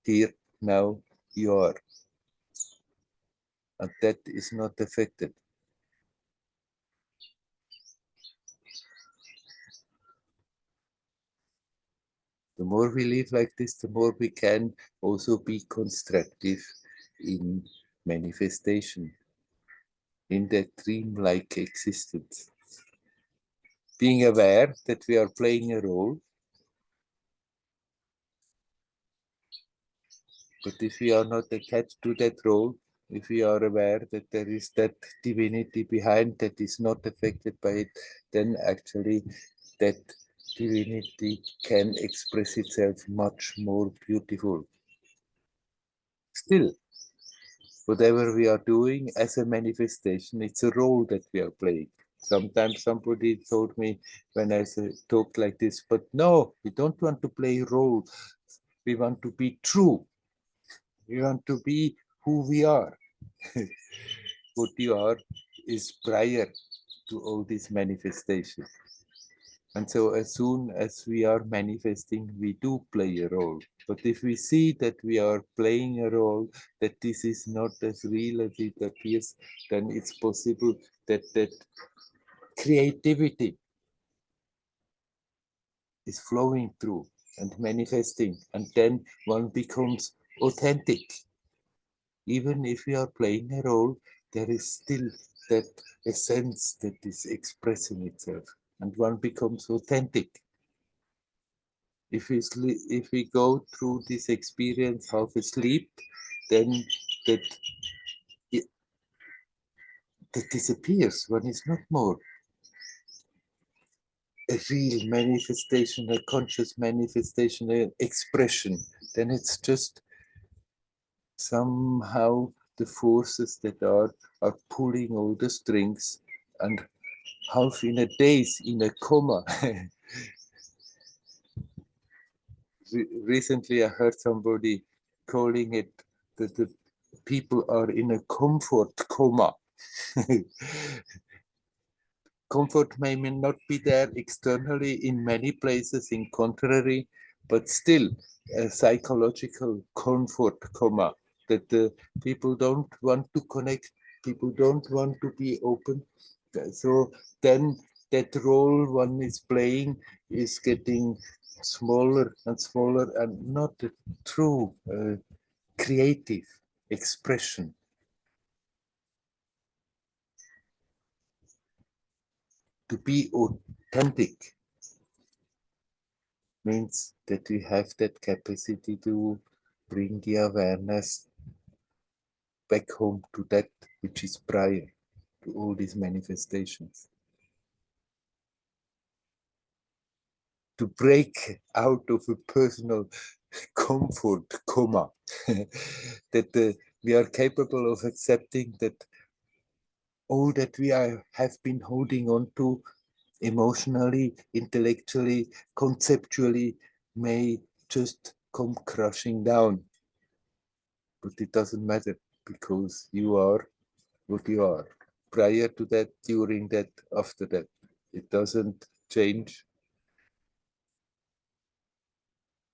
Here, now, you are. And that is not affected. The more we live like this, the more we can also be constructive in manifestation, in that dream-like existence. Being aware that we are playing a role, but if we are not attached to that role, if we are aware that there is that divinity behind that is not affected by it, then actually that divinity can express itself much more beautiful. Still, whatever we are doing as a manifestation, it's a role that we are playing. Sometimes somebody told me when I talked like this, but no, we don't want to play a role. We want to be true. We want to be who we are. What you are is prior to all this manifestation. And so as soon as we are manifesting, we do play a role. But if we see that we are playing a role, that this is not as real as it appears, then it's possible that that creativity is flowing through and manifesting. And then one becomes authentic. Even if we are playing a role, there is still that essence that is expressing itself. And one becomes authentic. If we go through this experience half asleep, then that disappears. One is not more a real manifestation, a conscious manifestation, an expression. Then it's just somehow the forces that are pulling all the strings, and half in a daze, in a coma. Recently, I heard somebody calling it that the people are in a comfort coma. Comfort may not be there externally in many places, in contrary, but still a psychological comfort coma, that the people don't want to connect, people don't want to be open. So then that role one is playing is getting smaller and smaller, and not a true creative expression. To be authentic means that we have that capacity to bring the awareness back home to that which is prior to all these manifestations. To break out of a personal comfort coma, that we are capable of accepting that all that we have been holding on to emotionally, intellectually, conceptually may just come crashing down. But it doesn't matter, because you are what you are. Prior to that, during that, after that. It doesn't change.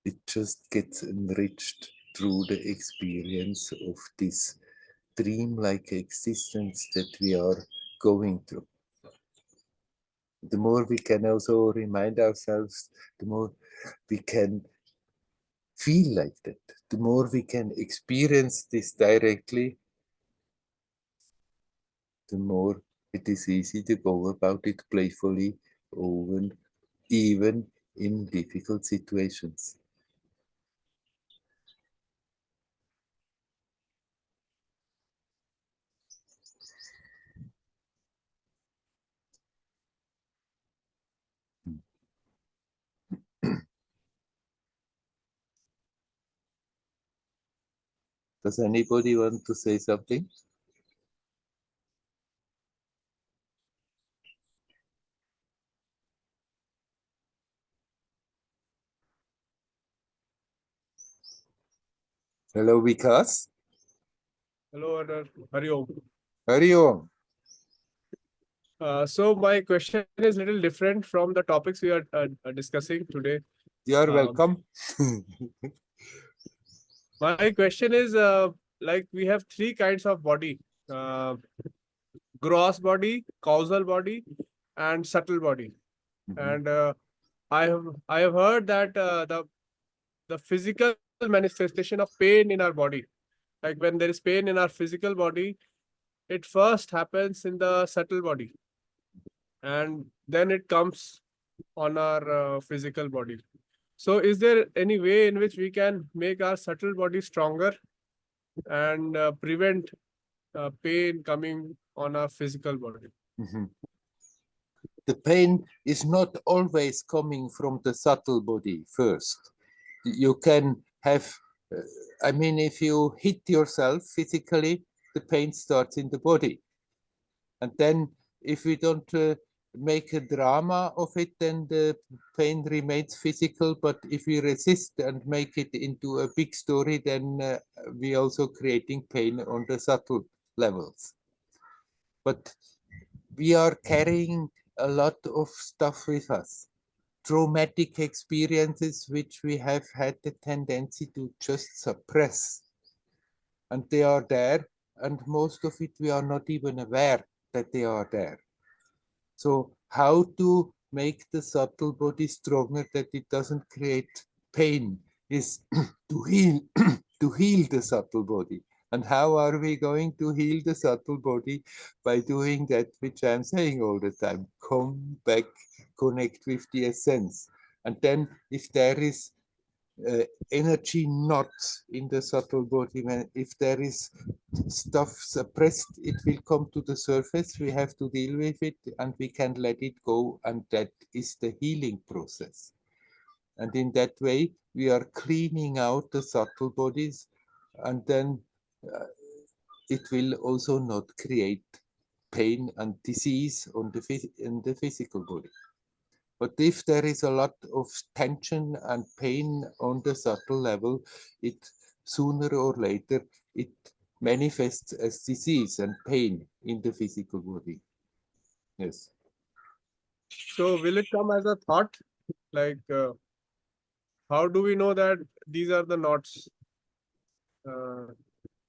It just gets enriched through the experience of this dream-like existence that we are going through. The more we can also remind ourselves, the more we can feel like that, the more we can experience this directly, the more it is easy to go about it playfully, even in difficult situations. Does anybody want to say something? Hello, Vikas. Hello, Werner. Hari Om. Hari Om. So my question is a little different from the topics we are discussing today. You are Um, welcome. My question is, like we have three kinds of body: gross body, causal body, and subtle body. And I have heard that the physical manifestation of pain in our body, like when there is pain in our physical body, it first happens in the subtle body, and then it comes on our physical body. So, is there any way in which we can make our subtle body stronger and prevent pain coming on our physical body? Mhm. The pain is not always coming from the subtle body first. You can have, I mean, if you hit yourself physically, the pain starts in the body. And then if we don't make a drama of it, then the pain remains physical. But if we resist and make it into a big story, then we also creating pain on the subtle levels. But we are carrying a lot of stuff with us. Traumatic experiences which we have had the tendency to just suppress. And they are there, and most of it we are not even aware that they are there. So how to make the subtle body stronger that it doesn't create pain is to heal to heal the subtle body. And how are we going to heal the subtle body? By doing that which I'm saying all the time: come back, connect with the essence. And then if there is energy not in the subtle body, when if there is stuff suppressed, it will come to the surface. We have to deal with it, and we can let it go, and that is the healing process. And in that way, we are cleaning out the subtle bodies, and then it will also not create pain and disease on in the physical body. But if there is a lot of tension and pain on the subtle level, it sooner or later it manifests as disease and pain in the physical body. Yes. So, will it come as a thought? Like, how do we know that these are the knots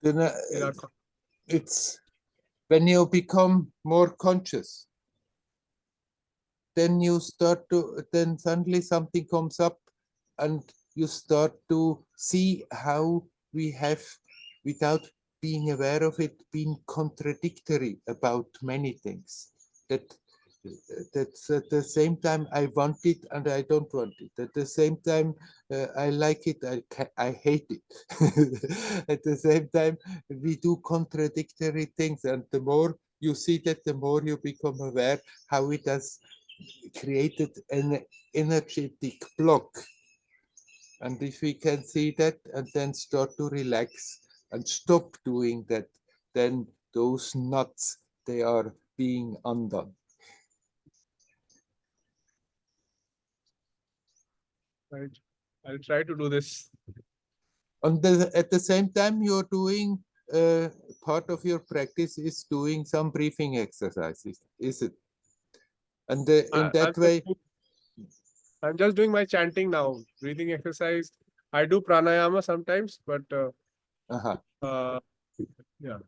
Then in our? it's when you become more conscious, then you start to, then suddenly something comes up and you start to see how we have, without being aware of it, been contradictory about many things. That's at the same time I want it and I don't want it. At the same time I like it, I hate it. At the same time we do contradictory things, and the more you see that, the more you become aware how it has created an energetic block. And if we can see that and then start to relax and stop doing that, then those knots, they are being undone. Right. I'll try to do this. At the same time, you're doing part of your practice is doing some breathing exercises, is it? And in that way, I'm just doing my chanting now, breathing exercise. I do pranayama sometimes, but yeah.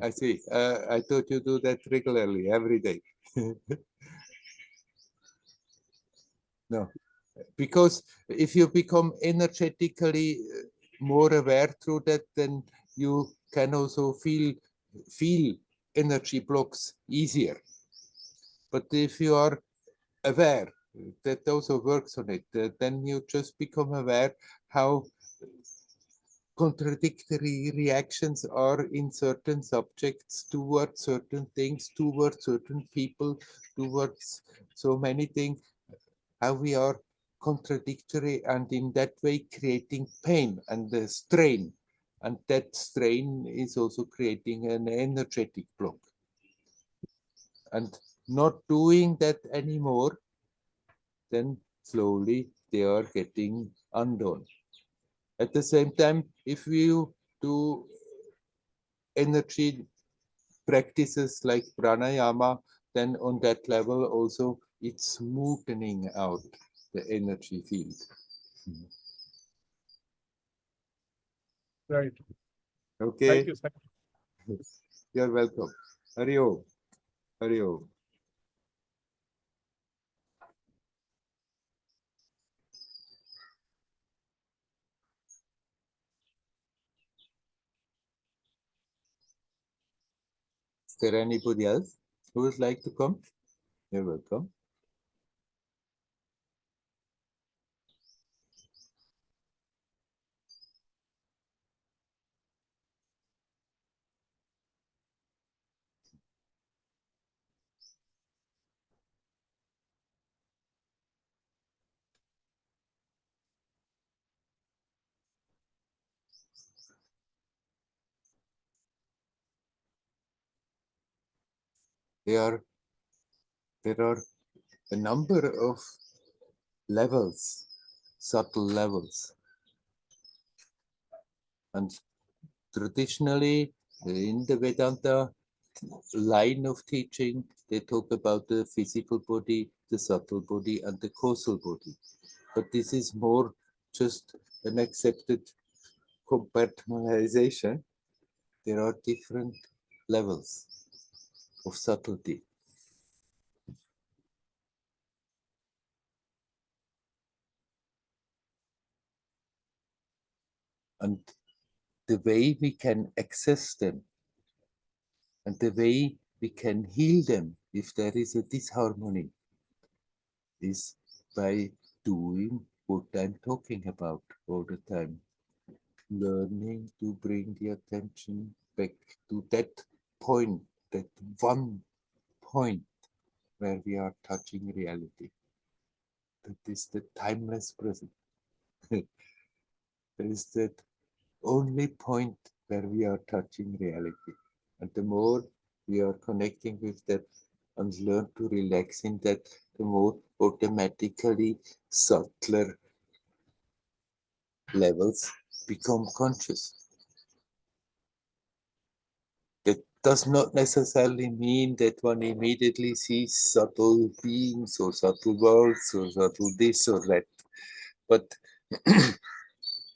I see. I thought you do that regularly, every day. No, because if you become energetically more aware through that, then you can also feel energy blocks easier. But if you are aware, that also works on it, then you just become aware how contradictory reactions are in certain subjects towards certain things, towards certain people, towards so many things, how we are contradictory, and in that way creating pain and the strain. And that strain is also creating an energetic block. And not doing that anymore, then slowly they are getting undone. At the same time, if you do energy practices like pranayama, then on that level also it's smoothening out the energy field. Right. Okay, Thank you. you're welcome. Hari Om. Hari Om. Is there anybody else who would like to come? You're welcome. There are a number of levels, subtle levels. And traditionally, in the Vedanta line of teaching, they talk about the physical body, the subtle body, and the causal body. But this is more just an accepted compartmentalization. There are different levels of subtlety. And the way we can access them and the way we can heal them if there is a disharmony is by doing what I'm talking about all the time. Learning to bring the attention back to that point, that one point where we are touching reality. That is the timeless present. There is that only point where we are touching reality. And the more we are connecting with that and learn to relax in that, the more automatically subtler levels become conscious. That does not necessarily mean that one immediately sees subtle beings or subtle worlds or subtle this or that. But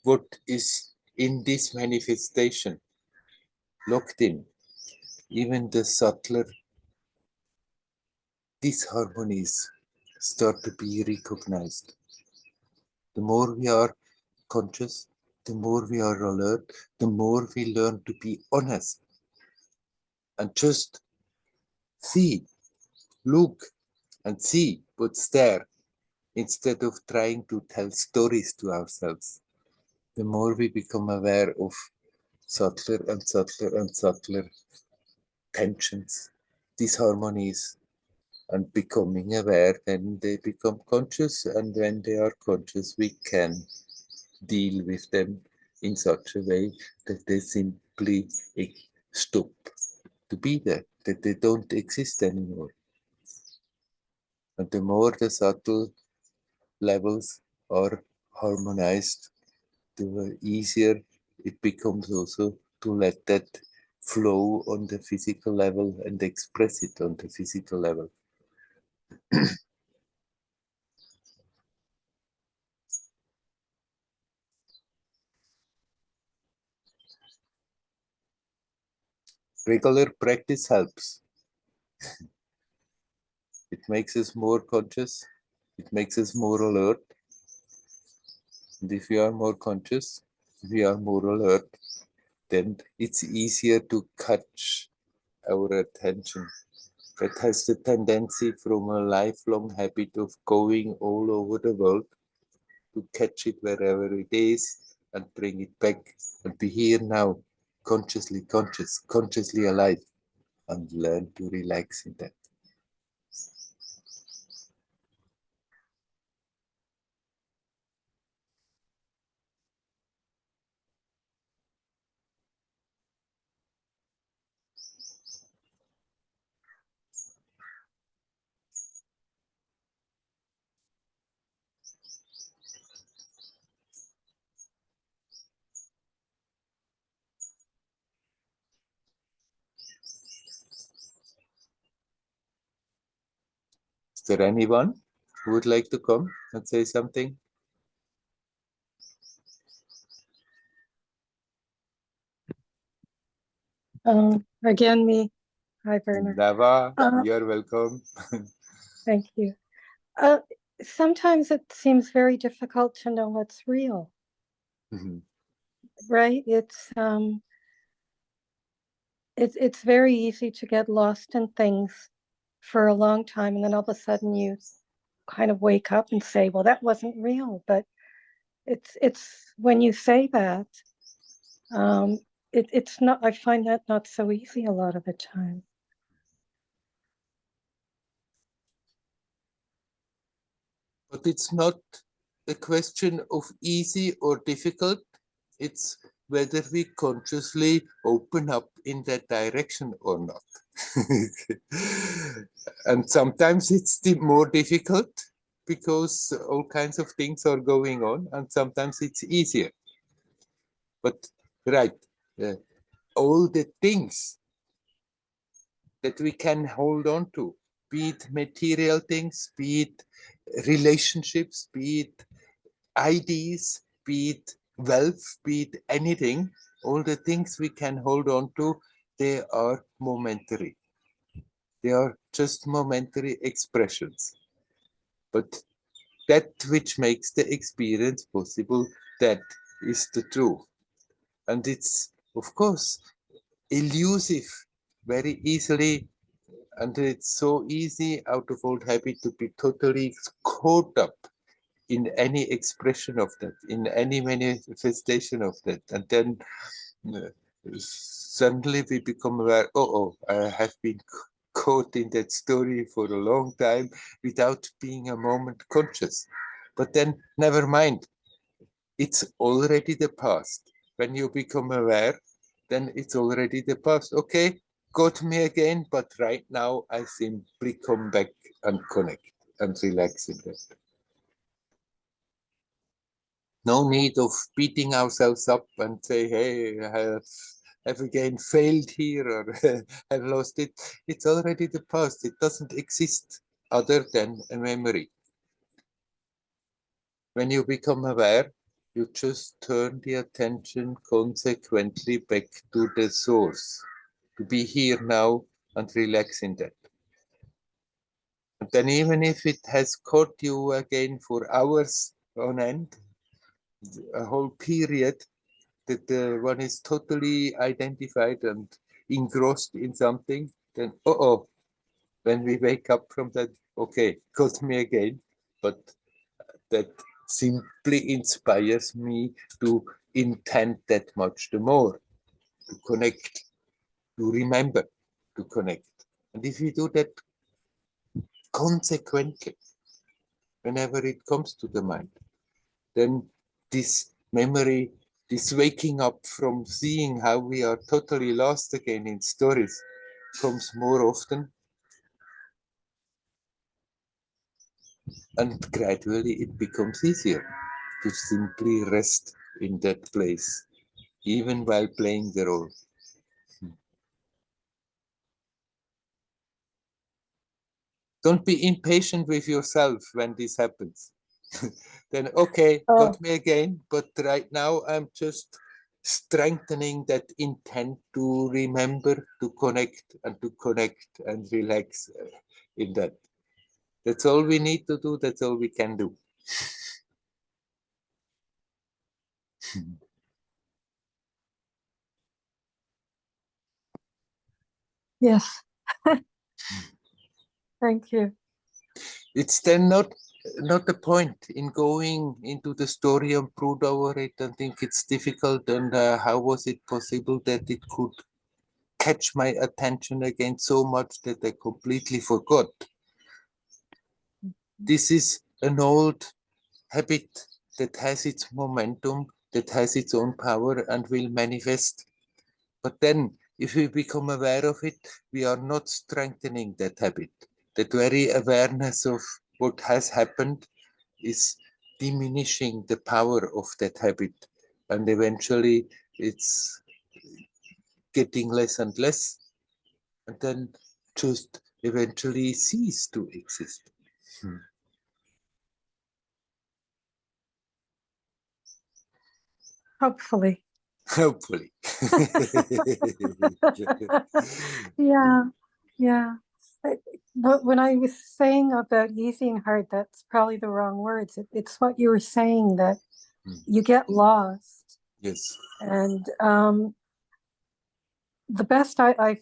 what is in this manifestation locked in, even the subtler disharmonies start to be recognized. The more we are conscious, the more we are alert, the more we learn to be honest and just see, look and see what's there instead of trying to tell stories to ourselves. The more we become aware of subtler and subtler and subtler tensions, disharmonies, and becoming aware, then they become conscious, and when they are conscious, we can deal with them in such a way that they simply stop to be there, that they don't exist anymore. And the more the subtle levels are harmonized, the easier it becomes also to let that flow on the physical level and express it on the physical level. Regular practice helps. It makes us more conscious, it makes us more alert. And if we are more conscious, if we are more alert, then it's easier to catch our attention. It has the tendency from a lifelong habit of going all over the world to catch it wherever it is and bring it back and be here now, consciously conscious, consciously alive, and learn to relax in that. there anyone who would like to come and say something? Again, me. Hi, Werner. Nava, Uh, you're welcome. Thank you. Sometimes it seems very difficult to know what's real, right? It's very easy to get lost in things for a long time, and then all of a sudden you kind of wake up and say, well, that wasn't real. But it's when you say that, it's not, I find that not so easy a lot of the time. But it's not a question of easy or difficult. It's whether we consciously open up in that direction or not. And sometimes it's more difficult because all kinds of things are going on, and sometimes it's easier. But right, all the things that we can hold on to, be it material things, be it relationships, be it ideas, be it wealth, be it anything, all the things we can hold on to, they are momentary. They are just momentary expressions. But that which makes the experience possible, that is the truth. And it's, of course, elusive very easily. And it's so easy out of old habit to be totally caught up in any expression of that, in any manifestation of that. And then suddenly we become aware, oh, I have been caught in that story for a long time without being a moment conscious. But then never mind, it's already the past. When you become aware, then it's already the past. Okay, got me again, but right now I simply come back and connect and relax in that. No need of beating ourselves up and say, hey, I have again failed here or have lost it. It's already the past. It doesn't exist other than a memory. When you become aware, you just turn the attention consequently back to the source, to be here now and relax in that. And then even if it has caught you again for hours on end, a whole period that one is totally identified and engrossed in something, then when we wake up from that, okay, got me again, but that simply inspires me to intend that much the more, to connect, to remember, to connect. And if we do that consequently, whenever it comes to the mind, then this memory, this waking up from seeing how we are totally lost again in stories comes more often. And gradually it becomes easier to simply rest in that place, even while playing the role. Don't be impatient with yourself when this happens. Then, okay, got me again, but right now I'm just strengthening that intent to remember, to connect and relax in that. That's all we need to do. That's all we can do. Yes. Thank you. It's then not the point in going into the story and brood over it and think it's difficult and how was it possible that it could catch my attention again so much that I completely forgot. This is an old habit that has its momentum, that has its own power and will manifest. But then if we become aware of it, we are not strengthening that habit. That very awareness of what has happened is diminishing the power of that habit. And eventually it's getting less and less, and then just eventually cease to exist. Hopefully. Hopefully. Yeah, yeah. But when I was saying about using hard, that's probably the wrong words. It's what you were saying, that you get lost. Yes. And the best I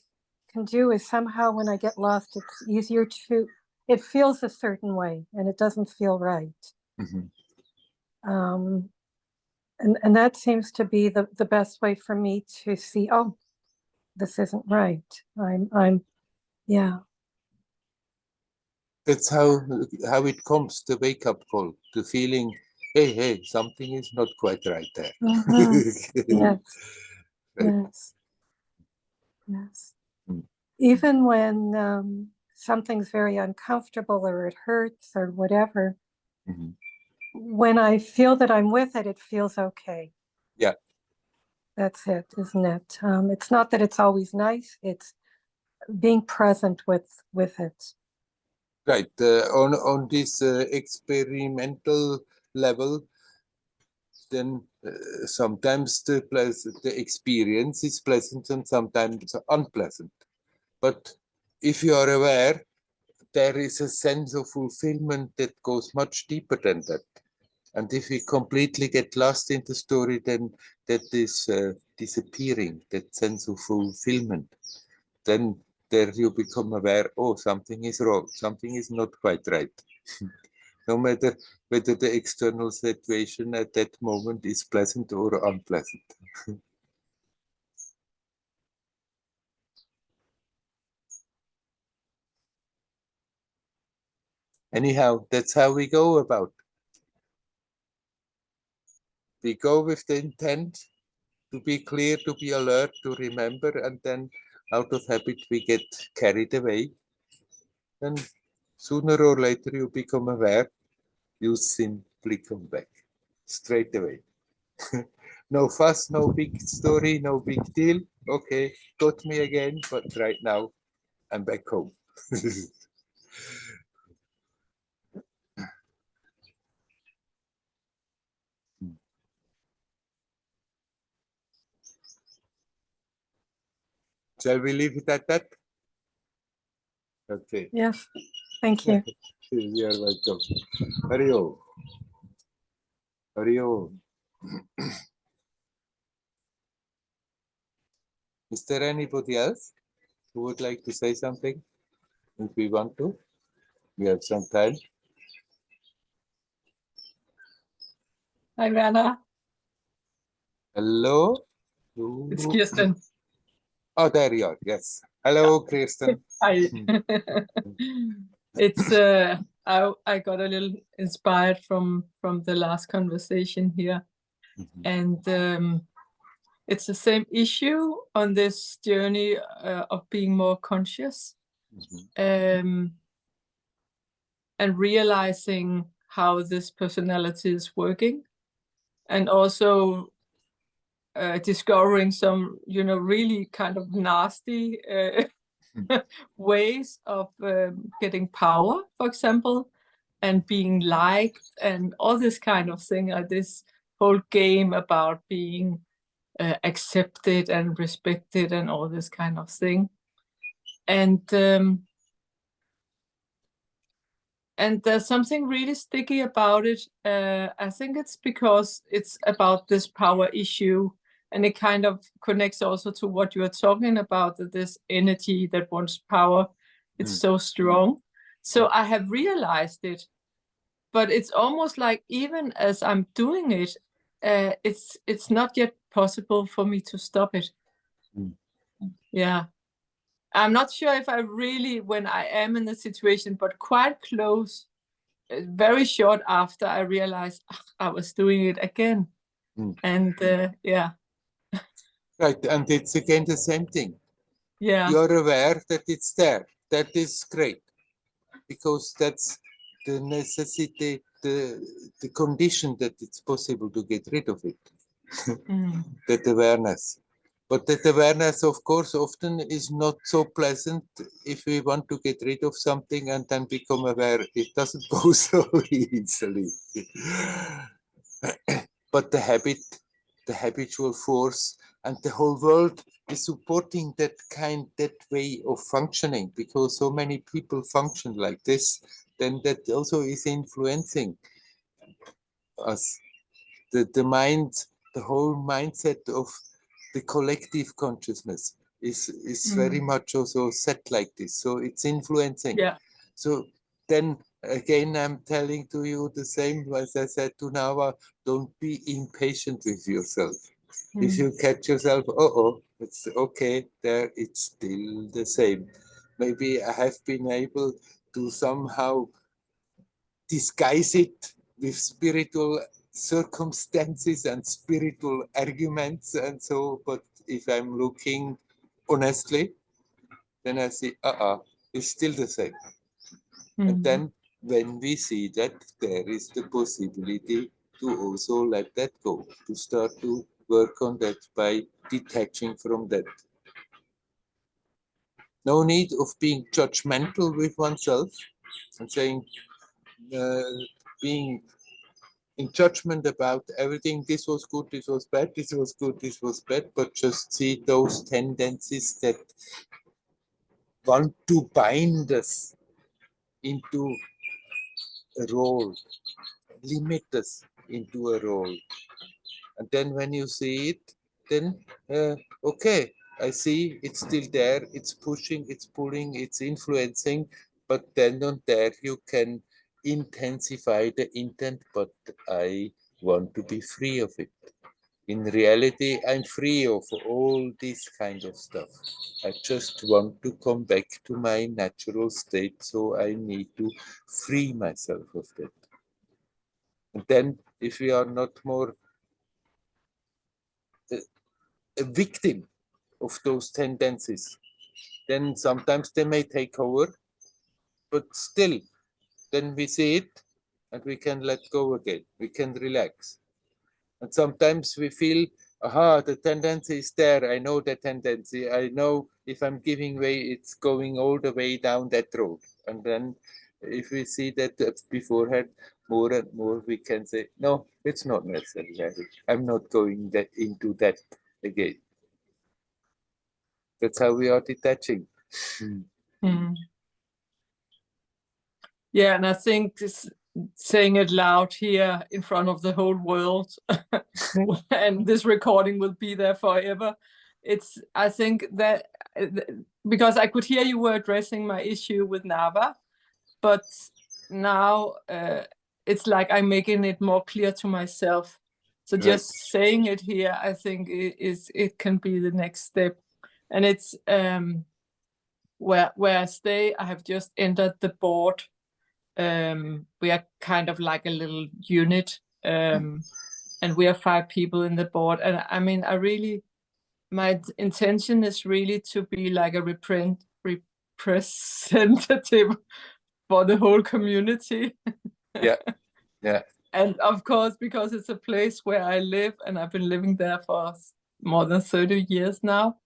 can do is somehow when I get lost, it's easier to, it feels a certain way and it doesn't feel right. And that seems to be the best way for me to see, oh, this isn't right. Yeah. That's how it comes, the wake-up call, the feeling, hey, something is not quite right there. Yes. Right. Yes. Yes. Even when something's very uncomfortable or it hurts or whatever, when I feel that I'm with it, it feels okay. Yeah. That's it, isn't it? It's not that it's always nice, it's being present with it. Right. On this experimental level, then sometimes the experience is pleasant and sometimes unpleasant. But if you are aware, there is a sense of fulfillment that goes much deeper than that. And if we completely get lost in the story, then that is disappearing, that sense of fulfillment. Then there you become aware, oh, something is wrong, something is not quite right. No matter whether the external situation at that moment is pleasant or unpleasant. Anyhow, that's how we go about. We go with the intent to be clear, to be alert, to remember, and then out of habit we get carried away. And sooner or later you become aware, you simply come back straight away. No fuss, no big story, no big deal. Okay, got me again, but right now I'm back home. Shall we leave it at that? Okay. Yes, thank you. You are welcome. Hari Om. Hari Om. Is there anybody else who would like to say something? If we want to, we have some time. Hi, Werner. Hello. It's Kirsten. Oh, there you are. Yes. Hello, Kirsten. Hi. It's I got a little inspired from the last conversation here, and it's the same issue on this journey of being more conscious, and realizing how this personality is working, and also discovering some, really kind of nasty ways of getting power, for example, and being liked, and all this kind of thing, this whole game about being accepted and respected and all this kind of thing. And there's something really sticky about it. I think it's because it's about this power issue, and it kind of connects also to what you are talking about, that this energy that wants power, it's so strong. So I have realized it, but it's almost like even as I'm doing it, it's not yet possible for me to stop it. Yeah. I'm not sure if I really, when I am in the situation, but quite close, very short after, I realized I was doing it again. And yeah. Right, and it's again the same thing. Yeah. You're aware that it's there. That is great, because that's the necessity, the condition that it's possible to get rid of it. That awareness. But that awareness, of course, often is not so pleasant if we want to get rid of something and then become aware. It doesn't go so easily. But the habit, the habitual force, and the whole world is supporting that way of functioning, because so many people function like this, then that also is influencing us. The mind, the whole mindset of the collective consciousness is very much also set like this. So it's influencing. Yeah. So then again, I'm telling to you the same as I said to Nava, don't be impatient with yourself. If you catch yourself, it's okay, there it's still the same. Maybe I have been able to somehow disguise it with spiritual circumstances and spiritual arguments and so, but if I'm looking honestly, then I see, it's still the same. And then when we see that, there is the possibility to also let that go, to start to work on that by detaching from that. No need of being judgmental with oneself and saying, being in judgment about everything. This was good, this was bad, this was good, this was bad, but just see those tendencies that want to bind us into a role, limit us into a role. And then when you see it, then okay, I see it's still there, it's pushing, it's pulling, it's influencing, but then on there you can intensify the intent, but I want to be free of it. In reality, I'm free of all this kind of stuff. I just want to come back to my natural state, so I need to free myself of that. And then if we are not more a victim of those tendencies, then sometimes they may take over, but still, then we see it and we can let go again. We can relax. And sometimes we feel, the tendency is there. I know the tendency. I know if I'm giving way, it's going all the way down that road. And then if we see that beforehand, more and more we can say, no, it's not necessary. I'm not going into that again. That's how we are detaching. Yeah, and I think this, saying it loud here in front of the whole world, and this recording will be there forever. I think that because I could hear you were addressing my issue with Nava, but now it's like I'm making it more clear to myself. So just saying it here, I think it can be the next step. And it's where I stay, I have just entered the board. We are kind of like a little unit, and we are 5 people in the board. And I mean, my intention is really to be like a representative for the whole community. Yeah. And of course, because it's a place where I live, and I've been living there for more than 30 years now.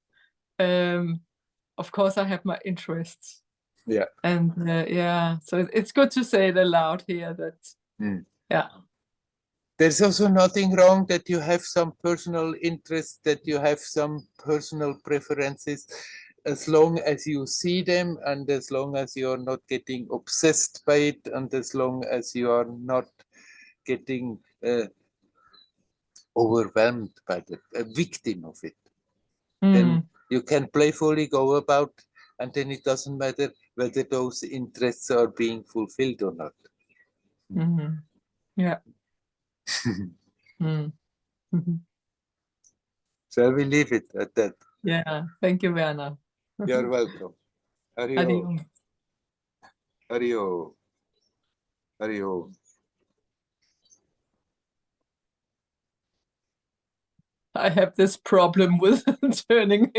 Of course, I have my interests. Yeah. And so it's good to say it aloud here that, yeah. There's also nothing wrong that you have some personal interests, that you have some personal preferences, as long as you see them and as long as you're not getting obsessed by it and as long as you are not getting overwhelmed by it, a victim of it. Then you can playfully go about, and then it doesn't matter whether those interests are being fulfilled or not. Yeah. Shall we leave it at that? Yeah. Thank you, Werner. You're welcome. Hario. Hario. Hario. I have this problem with turning.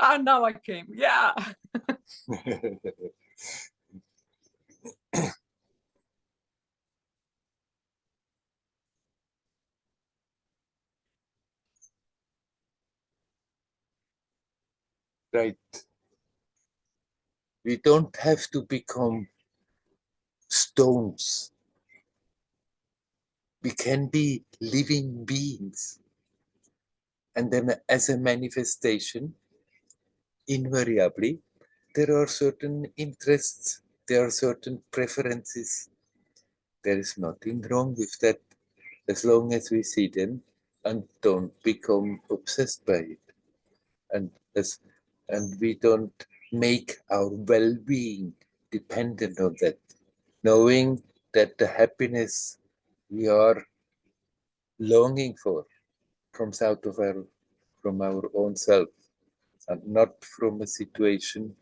Now I came. Yeah. right? We don't have to become stones. We can be living beings. And then as a manifestation, invariably, there are certain interests, there are certain preferences. There is nothing wrong with that as long as we see them and don't become obsessed by it. And we don't make our well-being dependent on that. Knowing that the happiness we are longing for comes out of from our own self and not from a situation,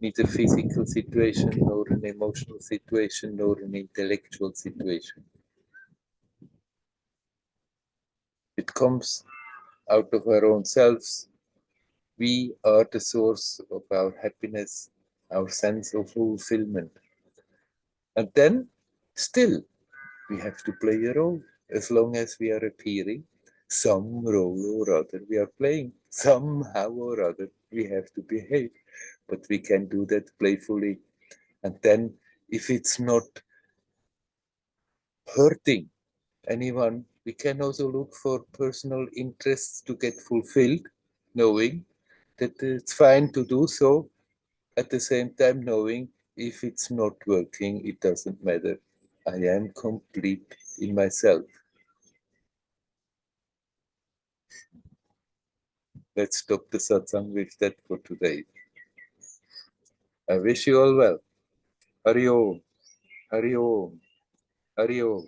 neither physical situation, nor an emotional situation, nor an intellectual situation. It comes out of our own selves. We are the source of our happiness, our sense of fulfillment. And then, still, we have to play a role. As long as we are appearing, some role or other we are playing. Somehow or other we have to behave. But we can do that playfully. And then, if it's not hurting anyone, we can also look for personal interests to get fulfilled, knowing that it's fine to do so. At the same time, knowing if it's not working, it doesn't matter. I am complete in myself. Let's stop the satsang with that for today. I wish you all well. Hari Om, Hari Om, Hari Om.